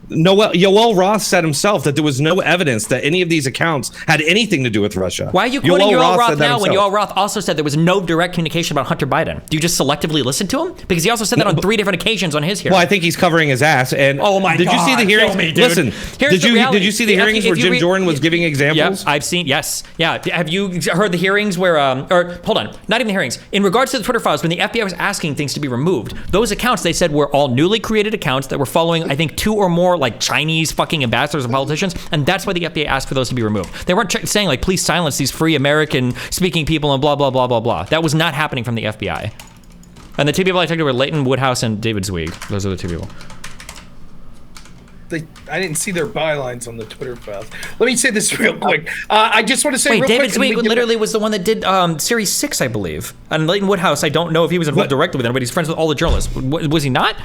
Yoel Roth said himself that there was no evidence that any of these accounts had anything to do with Russia. Why are you quoting Yoel Roth now when Yoel Roth also said there was no direct communication about Hunter Biden? Do you just selectively listen to him? Because he also said that on 3 different occasions on his hearing. Well, I think he's covering his ass. And oh my God! Did you see the hearings? Listen, did you see the hearings where Jim Jordan was giving examples? Yeah, I've seen. Yes, yeah. Have you heard the hearings where? Or hold on, not even the hearings. In regards to the Twitter files, when the FBI was asking things to be removed. Those accounts, they said, were all newly created accounts that were following, I think, 2 or more like Chinese fucking ambassadors and politicians, and that's why the FBI asked for those to be removed. They weren't saying like, please silence these free American speaking people and blah blah blah blah blah. That was not happening from the FBI. And the 2 people I talked to were Leighton Woodhouse and David Zweig. Those are the 2 people. I didn't see their bylines on the Twitter files. Let me say this real quick. I just want to say real David quick. Zweig literally was the one that did Series 6, I believe. And Leighton Woodhouse, I don't know if he was involved directly with them, but he's friends with all the journalists. Was he not?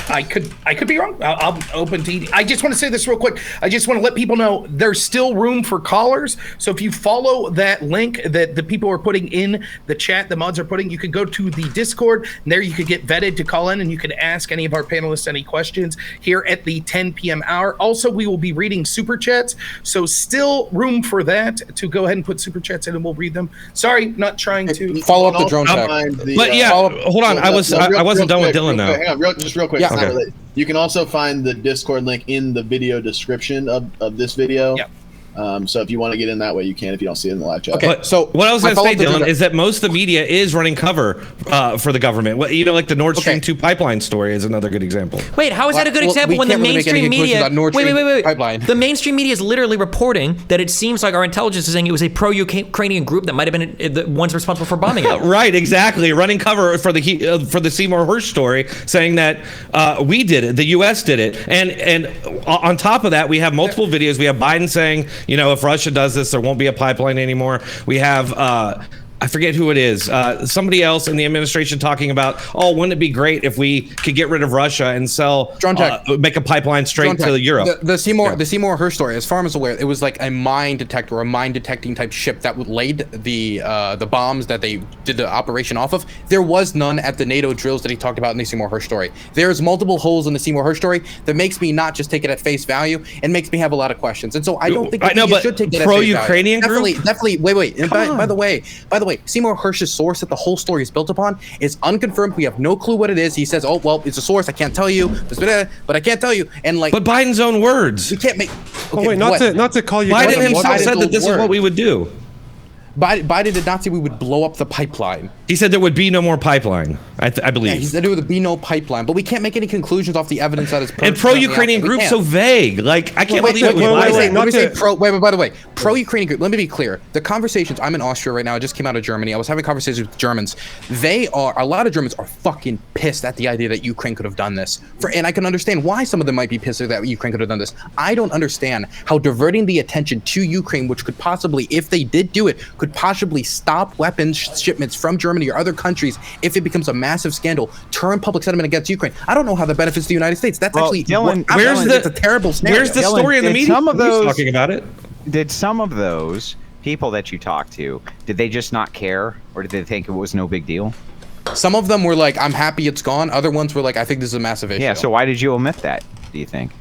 I could be wrong. I'm open to eating. I just want to say this real quick. I just want to let people know there's still room for callers. So if you follow that link that the people are putting in the chat, the mods are putting, you can go to the Discord, and there you could get vetted to call in, and you can ask any of our panelists any questions here at the 10 p.m. hour. Also, we will be reading super chats, so still room for that to go ahead and put super chats in, and we'll read them. Sorry, not trying to follow up the drone tech. But yeah, hold on. I wasn't done with Dylan though. Hang on, just real quick. Yeah. Okay. You can also find the Discord link in the video description of this video. Yeah. So if you want to get in that way, you can if you don't see it in the live chat. Okay, so what I was going to say, Dylan, is that most of the media is running cover for the government. Like the Nord Stream 2 pipeline story is another good example. Wait, how is that a good example when the mainstream media... Wait. The mainstream media is literally reporting that it seems like our intelligence is saying it was a pro-Ukrainian group that might have been the ones responsible for bombing it. Right, exactly. Running cover for the Seymour Hersh story, saying that we did it, the U.S. did it. And on top of that, we have multiple videos. We have Biden saying... if Russia does this, there won't be a pipeline anymore. We have I forget who it is. Somebody else in the administration talking about, oh, wouldn't it be great if we could get rid of Russia and sell, make a pipeline straight to Europe? The Seymour Hersh story, as far as I'm aware, it was like a mine detector or a mine detecting type ship that would laid the bombs that they did the operation off of. There was none at the NATO drills that he talked about in the Seymour Hersh story. There's multiple holes in the Seymour Hersh story that makes me not just take it at face value and makes me have a lot of questions. And so I don't think you should take it at face value. Pro-Ukrainian group? Definitely. Wait. And by the way, Seymour Hersh's source that the whole story is built upon is unconfirmed. We have no clue what it is. He says, "Oh, well, it's a source. I can't tell you, but I can't tell you." And like, but Biden's own words. We can't make. Okay, wait, not to call you. Biden himself said that this is what we would do. Biden did not say we would blow up the pipeline. He said there would be no more pipeline. I believe. Yeah, he said there would be no pipeline, but we can't make any conclusions off the evidence that is. And pro-Ukrainian group so vague. Like I can't believe it. Wait, by the way, pro-Ukrainian group. Let me be clear. The conversations. I'm in Austria right now. I just came out of Germany. I was having conversations with Germans. A lot of Germans are fucking pissed at the idea that Ukraine could have done this. And I can understand why some of them might be pissed that Ukraine could have done this. I don't understand how diverting the attention to Ukraine, which could possibly, if they did do it, could possibly stop weapons shipments from Germany or other countries if it becomes a massive scandal, turn public sentiment against Ukraine. I don't know how that benefits the United States. That's actually Dylan, it's a terrible scenario. Where's the story in the media? Some of those talking about it. Did some of those people that you talked to, did they just not care, or did they think it was no big deal? Some of them were like, "I'm happy it's gone." Other ones were like, "I think this is a massive issue." Yeah. So why did you omit that? Do you think?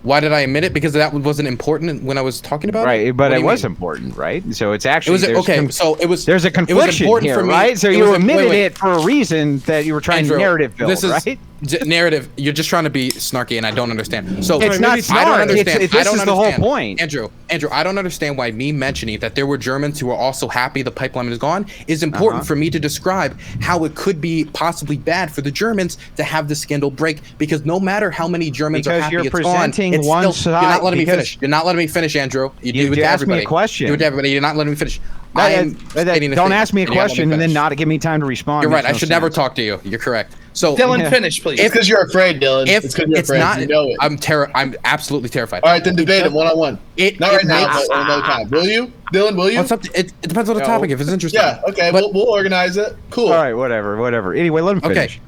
Why did I admit it? Because that wasn't important when I was talking about it? Right, but it was important, right? So it's actually... There's a confliction here, right? So you omitted it for a reason that you were trying to narrative build, right? Narrative, you're just trying to be snarky, and I don't understand. So it's not smart. I don't understand. This is the whole point. Andrew, I don't understand why me mentioning that there were Germans who were also happy the pipeline is gone is important for me to describe how it could be possibly bad for the Germans to have the scandal break, because no matter how many Germans are happy it's gone, it's one still, side. You're not letting me finish. You're not letting me finish, Andrew. You do it to everybody. Me a question. You do it to everybody. You're not letting me finish. Don't ask me a question and then not give me time to respond. You're right. I should never talk to you. You're correct. So Dylan, finish, please. It's because you're afraid, Dylan. It's because you're afraid. You know it. I'm absolutely terrified. All right, then debate it one-on-one. Not right now, but another time. Will you? Dylan, will you? It depends on the topic. If it's interesting. Yeah, okay. We'll organize it. Cool. All right, whatever. Anyway, let him finish.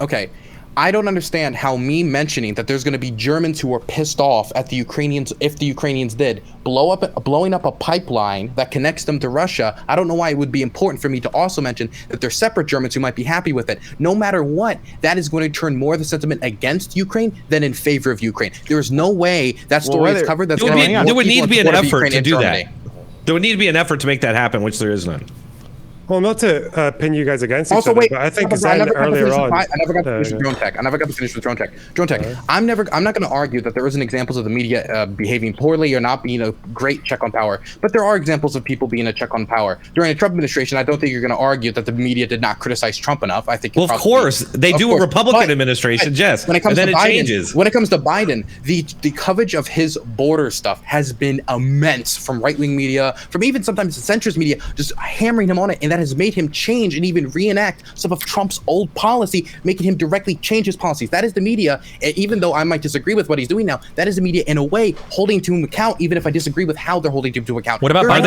Okay. I don't understand how me mentioning that there's going to be Germans who are pissed off at the Ukrainians if the Ukrainians did blowing up a pipeline that connects them to Russia. I don't know why it would be important for me to also mention that there's separate Germans who might be happy with it. No matter what, that is going to turn more of the sentiment against Ukraine than in favor of Ukraine. There is no way that story is covered. That's going to there would need to be an effort to do that. There would need to be an effort to make that happen, which there is none. Well, not to pin you guys against each other, but I think Zen earlier on... I never got to finish with Dronetek. Dronetek. I'm not going to argue that there isn't examples of the media behaving poorly or not being a great check on power, but there are examples of people being a check on power. During the Trump administration, I don't think you're going to argue that the media did not criticize Trump enough. I think... Well, of course. They do a Republican administration, yes. When it comes and then to Biden, it changes. When it comes to Biden, the coverage of his border stuff has been immense from right-wing media, from even sometimes centrist media, just hammering him on it, and that has made him change and even reenact some of Trump's old policy, making him directly change his policies. That is the media, even though I might disagree with what he's doing now, that is the media in a way holding to him account, even if I disagree with how they're holding him to account. What about Biden? Are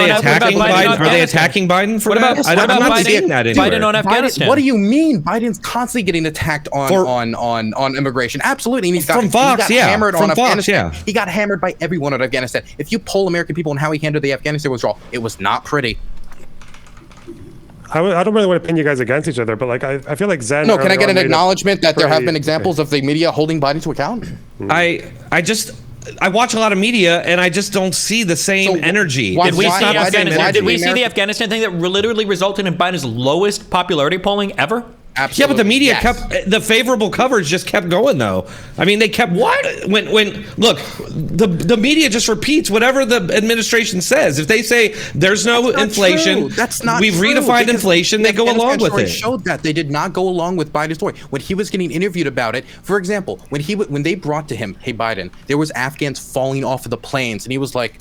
they attacking Biden for that? I'm not seeing that anywhere. Biden on Afghanistan? What do you mean? Biden's constantly getting attacked on immigration. Absolutely. And he got hammered on Afghanistan. He got hammered by everyone on Afghanistan. If you poll American people on how he handled the Afghanistan withdrawal, it was not pretty. I don't really want to pin you guys against each other, but like I feel like Zen... No, can I get an acknowledgement that there have been examples of the media holding Biden to account? I watch a lot of media and I just don't see the same energy. Did we see the Afghanistan thing that literally resulted in Biden's lowest popularity polling ever? Absolutely. Yeah, but the media kept the favorable coverage just kept going though. I mean, they kept when look, the media just repeats whatever the administration says. If they say there's no inflation, that's not we've redefined inflation, they go along with it. Showed that they did not go along with Biden's story when he was getting interviewed about it. For example, when they brought to him, "Hey Biden, there was Afghans falling off of the planes," and he was like,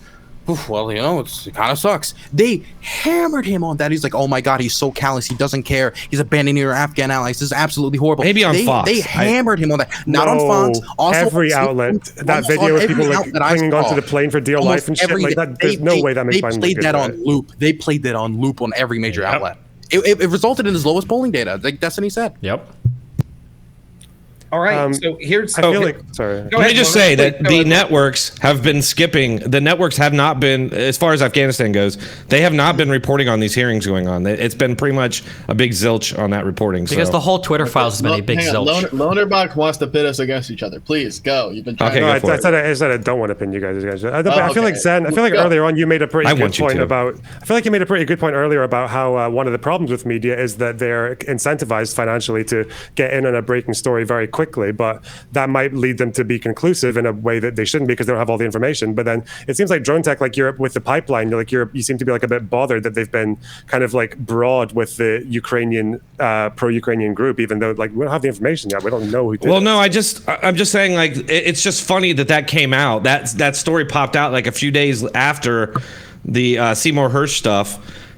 Well, it kind of sucks. They hammered him on that. He's like, oh my God, he's so callous. He doesn't care. He's abandoning our Afghan allies. This is absolutely horrible. Maybe on Fox. They hammered him on that. Not on Fox. Also every outlet. That video of people like clinging onto the plane for dear life and shit like that. There's no way that makes Biden They played that on loop. They played that on loop on every major outlet. It resulted in his lowest polling data, like Destiny said. Yep. All right, so here's. I feel like. Sorry. Let me just say that the networks have been skipping. The networks have not been, as far as Afghanistan goes, they have not been reporting on these hearings going on. It's been pretty much a big zilch on that reporting. Because the whole Twitter files has been a big zilch. LonerBox wants to pit us against each other. Please go. You've been trying. Okay, I said I don't want to pin you guys. I feel like Zen. I feel like earlier on you made a pretty good point about. I feel like you made a pretty good point earlier about how one of the problems with media is that they're incentivized financially to get in on a breaking story very quickly, but that might lead them to be conclusive in a way that they shouldn't because they don't have all the information. But then it seems like Dronetek, like Europe with the pipeline, you seem to be like a bit bothered that they've been kind of like broad with the Ukrainian pro-Ukrainian group, even though like we don't have the information yet. We don't know who did it. Well, no, I'm just saying like it's just funny that came out. That story popped out like a few days after the Seymour Hersh stuff.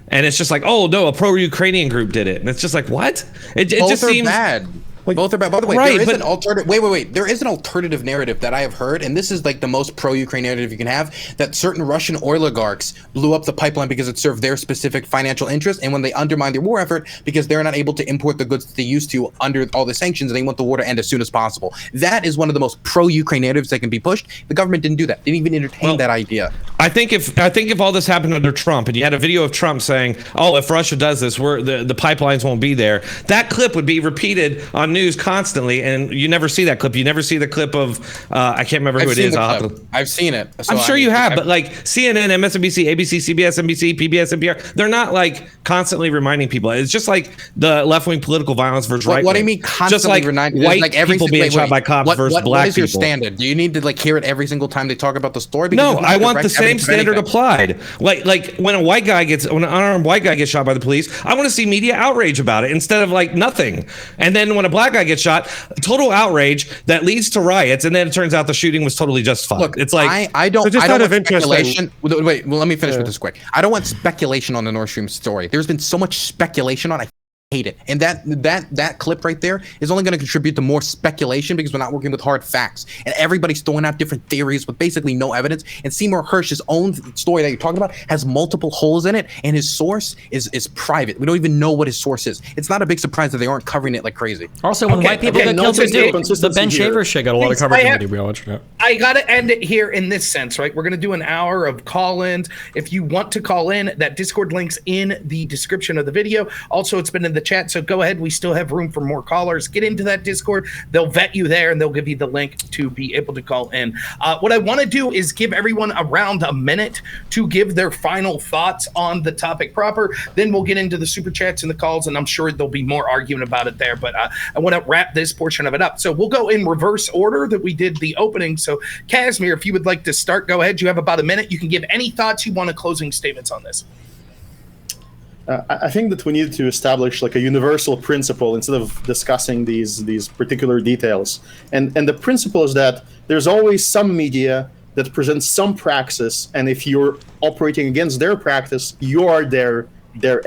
And it's just like, oh no, a pro-Ukrainian group did it. And it's just like, what? It just seems bad. Both are bad. By the way, right, there is an alternative. Wait. There is an alternative narrative that I have heard, and this is like the most pro-Ukraine narrative you can have. That certain Russian oligarchs blew up the pipeline because it served their specific financial interests, and when they undermine their war effort because they're not able to import the goods that they used to under all the sanctions, and they want the war to end as soon as possible. That is one of the most pro-Ukraine narratives that can be pushed. The government didn't do that. They didn't even entertain that idea. I think if all this happened under Trump, and you had a video of Trump saying, "Oh, if Russia does this, the pipelines won't be there," that clip would be repeated on news constantly. And you never see that clip. You never see the clip of I can't remember who it is. I've seen it. So I'm sure you have, but like CNN, MSNBC, ABC, CBS, NBC, PBS, NPR, they're not like constantly reminding people. It's just like the left-wing political violence versus right-wing. What do you mean constantly just like reminding? white like people being shot by cops versus black people. What is your standard? Do you need to like hear it every single time they talk about the story? Because no, I want the same standard applied. Like when an unarmed white guy gets shot by the police, I want to see media outrage about it instead of like nothing. And then when a black guy gets shot, total outrage that leads to riots, and then it turns out the shooting was totally justified. Look, it's like I don't want speculation. Wait, well, let me finish with this quick. I don't want speculation on the Nord Stream story. There's been so much speculation on it. Hate it. And that clip right there is only going to contribute to more speculation because we're not working with hard facts. And everybody's throwing out different theories with basically no evidence. And Seymour Hersh's own story that you're talking about has multiple holes in it, and his source is private. We don't even know what his source is. It's not a big surprise that they aren't covering it like crazy. Also, when white people get killed, the Ben Shaver shit got a lot of coverage in the media. I got to end it here in this sense, right? We're going to do an hour of call-ins. If you want to call in, that Discord link's in the description of the video. Also, it's been in the chat, so go ahead. We still have room for more callers. Get into that Discord. They'll vet you there, and they'll give you the link to be able to call in. What I want to do is give everyone around a minute to give their final thoughts on the topic proper. Then we'll get into the super chats and the calls, and I'm sure there'll be more arguing about it there. But I want to wrap this portion of it up. So we'll go in reverse order that we did the opening. So Kasimir, if you would like to start, go ahead. You have about a minute. You can give any thoughts you want to closing statements on this. I think that we need to establish like a universal principle instead of discussing these particular details. And the principle is that there's always some media that presents some praxis, and if you're operating against their practice, you are their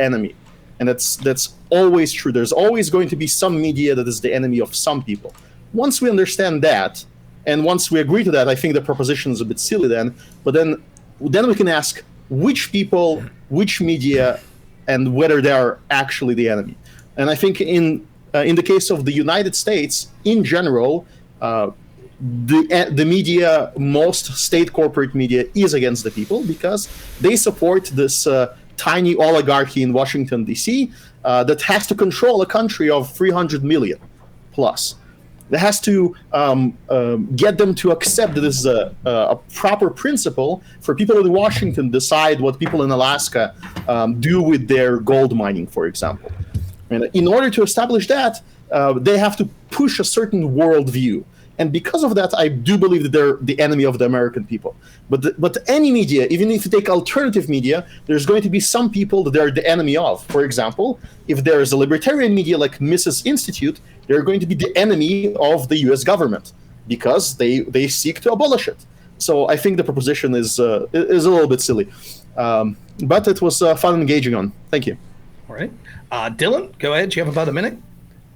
enemy. And that's always true. There's always going to be some media that is the enemy of some people. Once we understand that, and once we agree to that, I think the proposition is a bit silly then. But then we can ask which people, which media, and whether they are actually the enemy. And I think in the case of the United States, in general, the media, most state corporate media, is against the people because they support this tiny oligarchy in Washington, D.C. That has to control a country of 300 million plus. That has to get them to accept that this is a proper principle for people in Washington decide what people in Alaska do with their gold mining, for example. And in order to establish that, they have to push a certain worldview. And because of that, I do believe that they're the enemy of the American people. But any media, even if you take alternative media, there's going to be some people that they're the enemy of. For example, if there is a libertarian media like Mises Institute, they're going to be the enemy of the U.S. government because they seek to abolish it. So I think the proposition is a little bit silly, but it was fun engaging on. Thank you. All right, Dylan, go ahead. You have about a minute.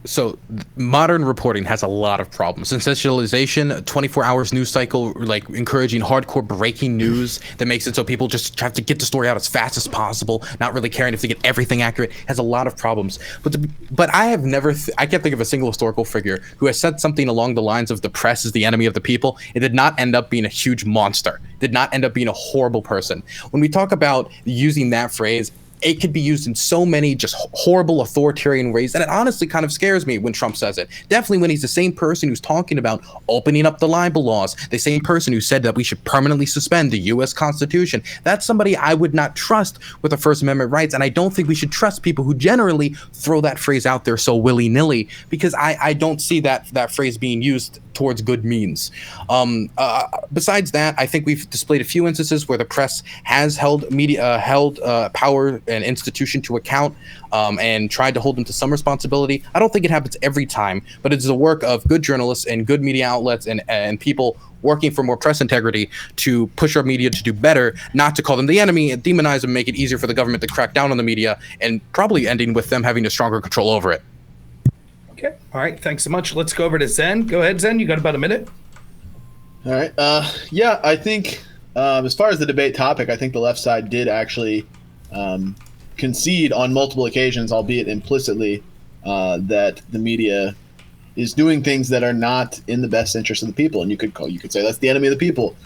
So modern reporting has a lot of problems. Sensationalization, 24 hours news cycle, like encouraging hardcore breaking news that makes it so people just have to get the story out as fast as possible, not really caring if they get everything accurate, has a lot of problems. But I have never, I can't think of a single historical figure who has said something along the lines of the press is the enemy of the people. It did not end up being a huge monster, did not end up being a horrible person. When we talk about using that phrase, it could be used in so many just horrible authoritarian ways that it honestly kind of scares me when Trump says it. Definitely when he's the same person who's talking about opening up the libel laws, the same person who said that we should permanently suspend the U.S. Constitution. That's somebody I would not trust with the First Amendment rights, and I don't think we should trust people who generally throw that phrase out there so willy-nilly, because I don't see that phrase being used towards good means. Besides that, I think we've displayed a few instances where the press has held power and institution to account and tried to hold them to some responsibility. I don't think it happens every time, but it's the work of good journalists and good media outlets and people working for more press integrity to push our media to do better, not to call them the enemy and demonize them, make it easier for the government to crack down on the media, and probably ending with them having a stronger control over it. Okay. All right. Thanks so much. Let's go over to Zen. Go ahead, Zen. You got about a minute. All right. Yeah, I think as far as the debate topic, I think the left side did actually concede on multiple occasions, albeit implicitly, that the media is doing things that are not in the best interest of the people, and you could say that's the enemy of the people.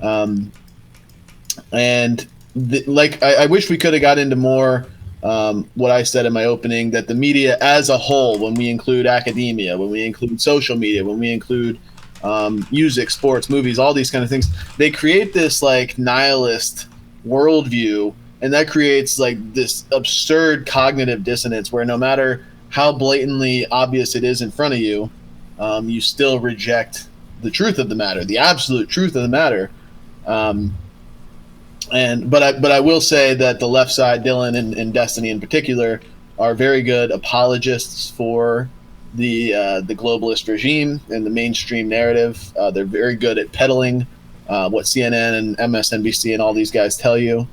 I wish we could have got into more. What I said in my opening, that the media as a whole, when we include academia, when we include social media, when we include music, sports, movies, all these kind of things, they create this like nihilist worldview, and that creates like this absurd cognitive dissonance where no matter how blatantly obvious it is in front of you, you still reject the truth of the matter, the absolute truth of the matter. But I will say that the left side, Dylan and Destiny in particular, are very good apologists for the globalist regime and the mainstream narrative. They're very good at peddling what CNN and MSNBC and all these guys tell you,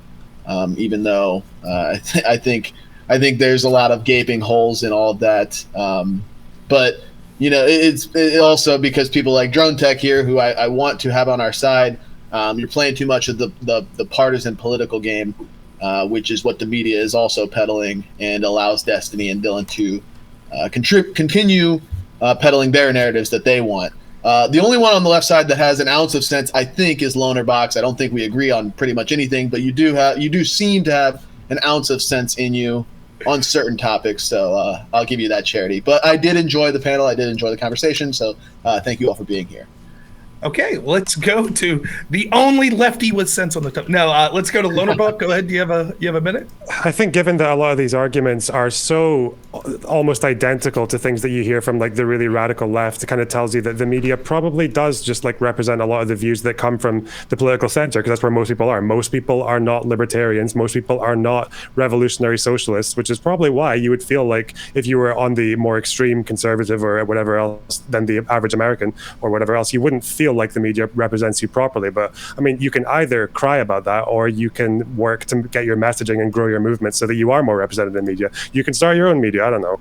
even though I think there's a lot of gaping holes in all of that. But you know, it's also because people like Dronetek here, who I want to have on our side. You're playing too much of the partisan political game, which is what the media is also peddling, and allows Destiny and Dylan to continue peddling their narratives that they want. The only one on the left side that has an ounce of sense, I think, is LonerBox. I don't think we agree on pretty much anything, but you do seem to have an ounce of sense in you on certain topics, so I'll give you that charity. But I did enjoy the panel. I did enjoy the conversation, so thank you all for being here. Okay, let's go to the only lefty with sense on the top. No, let's go to LonerBox. Go ahead. Do you have a minute? I think given that a lot of these arguments are so almost identical to things that you hear from like the really radical left, it kind of tells you that the media probably does just like represent a lot of the views that come from the political center, because that's where most people are. Most people are not libertarians. Most people are not revolutionary socialists, which is probably why you would feel like if you were on the more extreme conservative or whatever else than the average American or whatever else, you wouldn't feel like the media represents you properly. But I mean, you can either cry about that, or you can work to get your messaging and grow your movement so that you are more represented in media. You can start your own media. I don't know.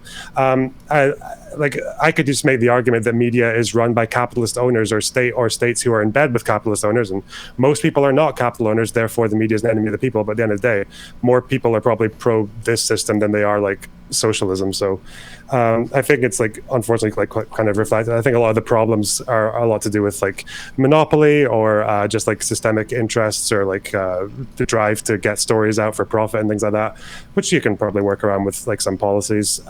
I could just make the argument that media is run by capitalist owners or states who are in bed with capitalist owners, and most people are not capital owners. Therefore, the media is an enemy of the people. But at the end of the day, more people are probably pro this system than they are like socialism. So I think it's like, unfortunately, like kind of reflected. I think a lot of the problems are a lot to do with like monopoly or just like systemic interests, or like the drive to get stories out for profit and things like that, which you can probably work around with like some policies.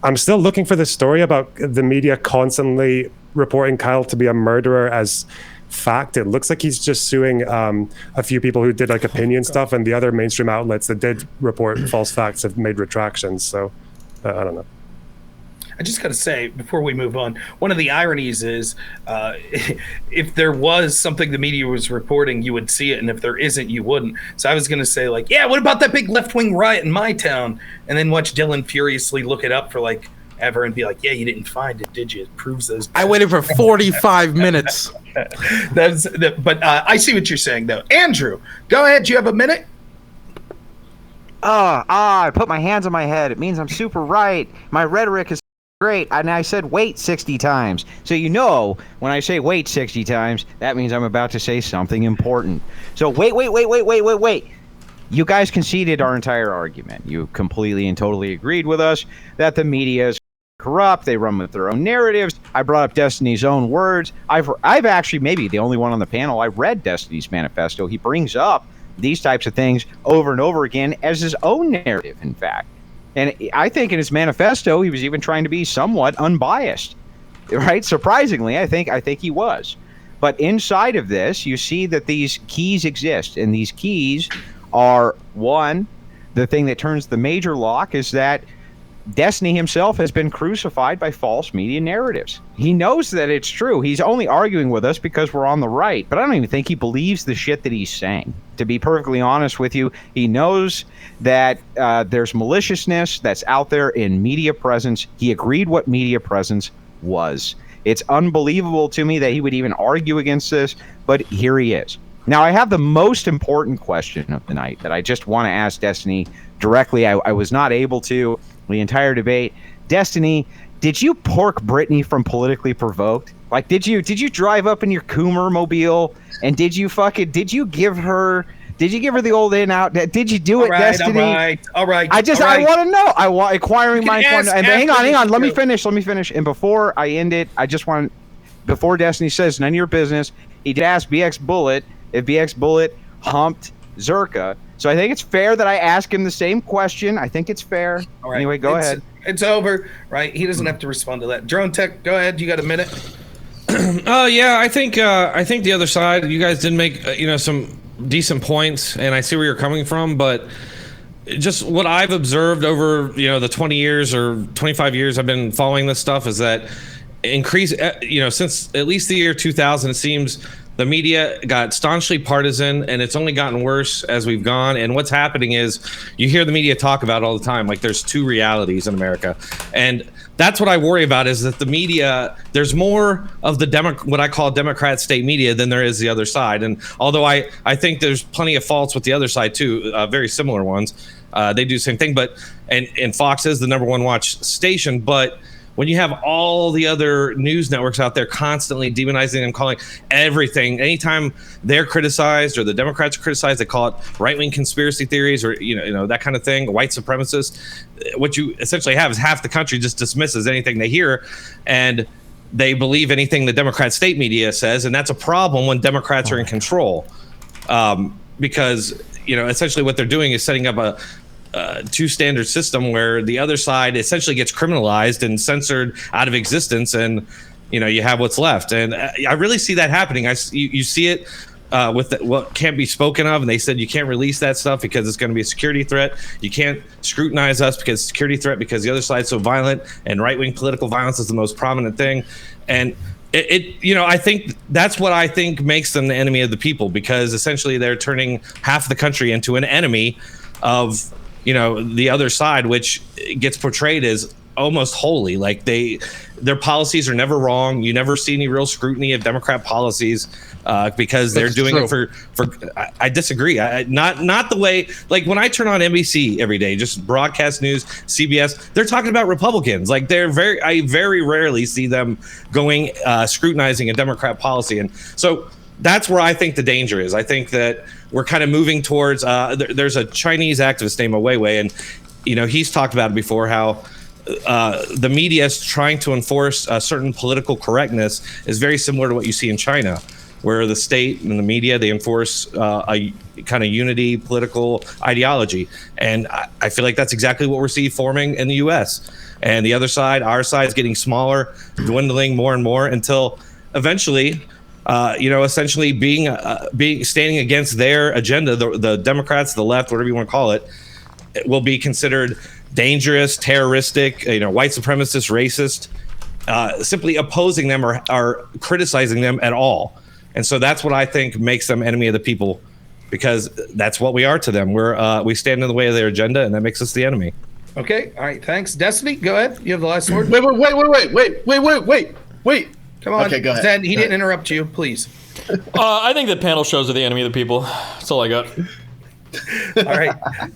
I'm still looking for this story about the media constantly reporting Kyle to be a murderer as fact. It looks like he's just suing a few people who did like opinion stuff, and the other mainstream outlets that did report false facts have made retractions. So I don't know. I just got to say, before we move on, one of the ironies is if there was something the media was reporting, you would see it, and if there isn't, you wouldn't. So I was going to say, like, yeah, what about that big left-wing riot in my town? And then watch Dylan furiously look it up for like ever and be like, yeah, you didn't find it, did you? It proves those. I waited for 45 minutes. But I see what you're saying, though. Andrew, go ahead. Do you have a minute? I put my hands on my head. It means I'm super right. My rhetoric is great. And I said wait 60 times. So when I say wait 60 times, that means I'm about to say something important. So wait. You guys conceded our entire argument. You completely and totally agreed with us that the media is corrupt. They run with their own narratives. I brought up Destiny's own words. I've actually, maybe the only one on the panel, I read Destiny's manifesto. He brings up these types of things over and over again as his own narrative, in fact. And I think in his manifesto, he was even trying to be somewhat unbiased, right? Surprisingly, I think he was. But inside of this, you see that these keys exist, and these keys are, one, the thing that turns the major lock is that Destiny himself has been crucified by false media narratives. He knows that it's true. He's only arguing with us because we're on the right, but I don't even think he believes the shit that he's saying. To be perfectly honest with you, he knows that there's maliciousness that's out there in media presence. He agreed what media presence was. It's unbelievable to me that he would even argue against this, but here he is. Now, I have the most important question of the night that I just want to ask Destiny directly. I was not able to the entire debate. Destiny, did you pork Brittany from Politically Provoked? Like, did you drive up in your Coomer mobile and did you give her the old in out? Did you do it, Destiny? All right. I want to know. Acquiring minds. And hang on. Let me finish. And before I end it, before Destiny says none of your business, he did ask BX Bullet if BX Bullet humped Zerka. So I think it's fair that I ask him the same question. I think it's fair. All right. Anyway, go ahead. It's over, right? He doesn't have to respond to that. Dronetek, go ahead. You got a minute? Yeah, I think the other side, you guys did make some decent points, and I see where you're coming from, but just what I've observed over the 20 years or 25 years I've been following this stuff is that since at least the year 2000, it seems the media got staunchly partisan, and it's only gotten worse as we've gone. And what's happening is you hear the media talk about all the time, like there's two realities in America. And that's what I worry about, is that the media, there's more of the what I call Democrat state media than there is the other side. And although I think there's plenty of faults with the other side too, very similar ones, they do the same thing. But and Fox is the #1 watch station, but when you have all the other news networks out there constantly demonizing and calling everything, anytime they're criticized or the Democrats are criticized, they call it right-wing conspiracy theories or that kind of thing, white supremacists. What you essentially have is half the country just dismisses anything they hear, and they believe anything the Democrat state media says, and that's a problem when Democrats are in control, because essentially what they're doing is setting up a two-standard system where the other side essentially gets criminalized and censored out of existence, and you have what's left. And I really see that happening. You see it with what can't be spoken of, and they said you can't release that stuff because it's going to be a security threat. You can't scrutinize us because it's a security threat because the other side's so violent, and right-wing political violence is the most prominent thing. And I think that's what I think makes them the enemy of the people, because essentially they're turning half the country into an enemy of the other side, which gets portrayed as almost holy. Like their policies are never wrong. You never see any real scrutiny of Democrat policies because they're doing it for. I disagree. Not the way, like when I turn on NBC every day, just broadcast news, CBS, they're talking about Republicans. Like I very rarely see them going scrutinizing a Democrat policy, and so that's where I think the danger is. I think that we're kind of moving towards there's a Chinese activist named Weiwei, and he's talked about it before, how the media is trying to enforce a certain political correctness is very similar to what you see in China, where the state and the media, they enforce a kind of unity political ideology. And I feel like that's exactly what we're seeing forming in the US. And the other side, our side, is getting smaller, dwindling more and more until eventually essentially being standing against their agenda, the Democrats, the left, whatever you want to call it, will be considered dangerous, terroristic, white supremacist, racist, simply opposing them or criticizing them at all. And so that's what I think makes them enemy of the people, because that's what we are to them. We stand in the way of their agenda, and that makes us the enemy. Okay. All right. Thanks. Destiny, go ahead. You have the last word. Wait. Come on. Okay, go ahead. Zen, he didn't interrupt you. Please. I think that panel shows are the enemy of the people. That's all I got. All right.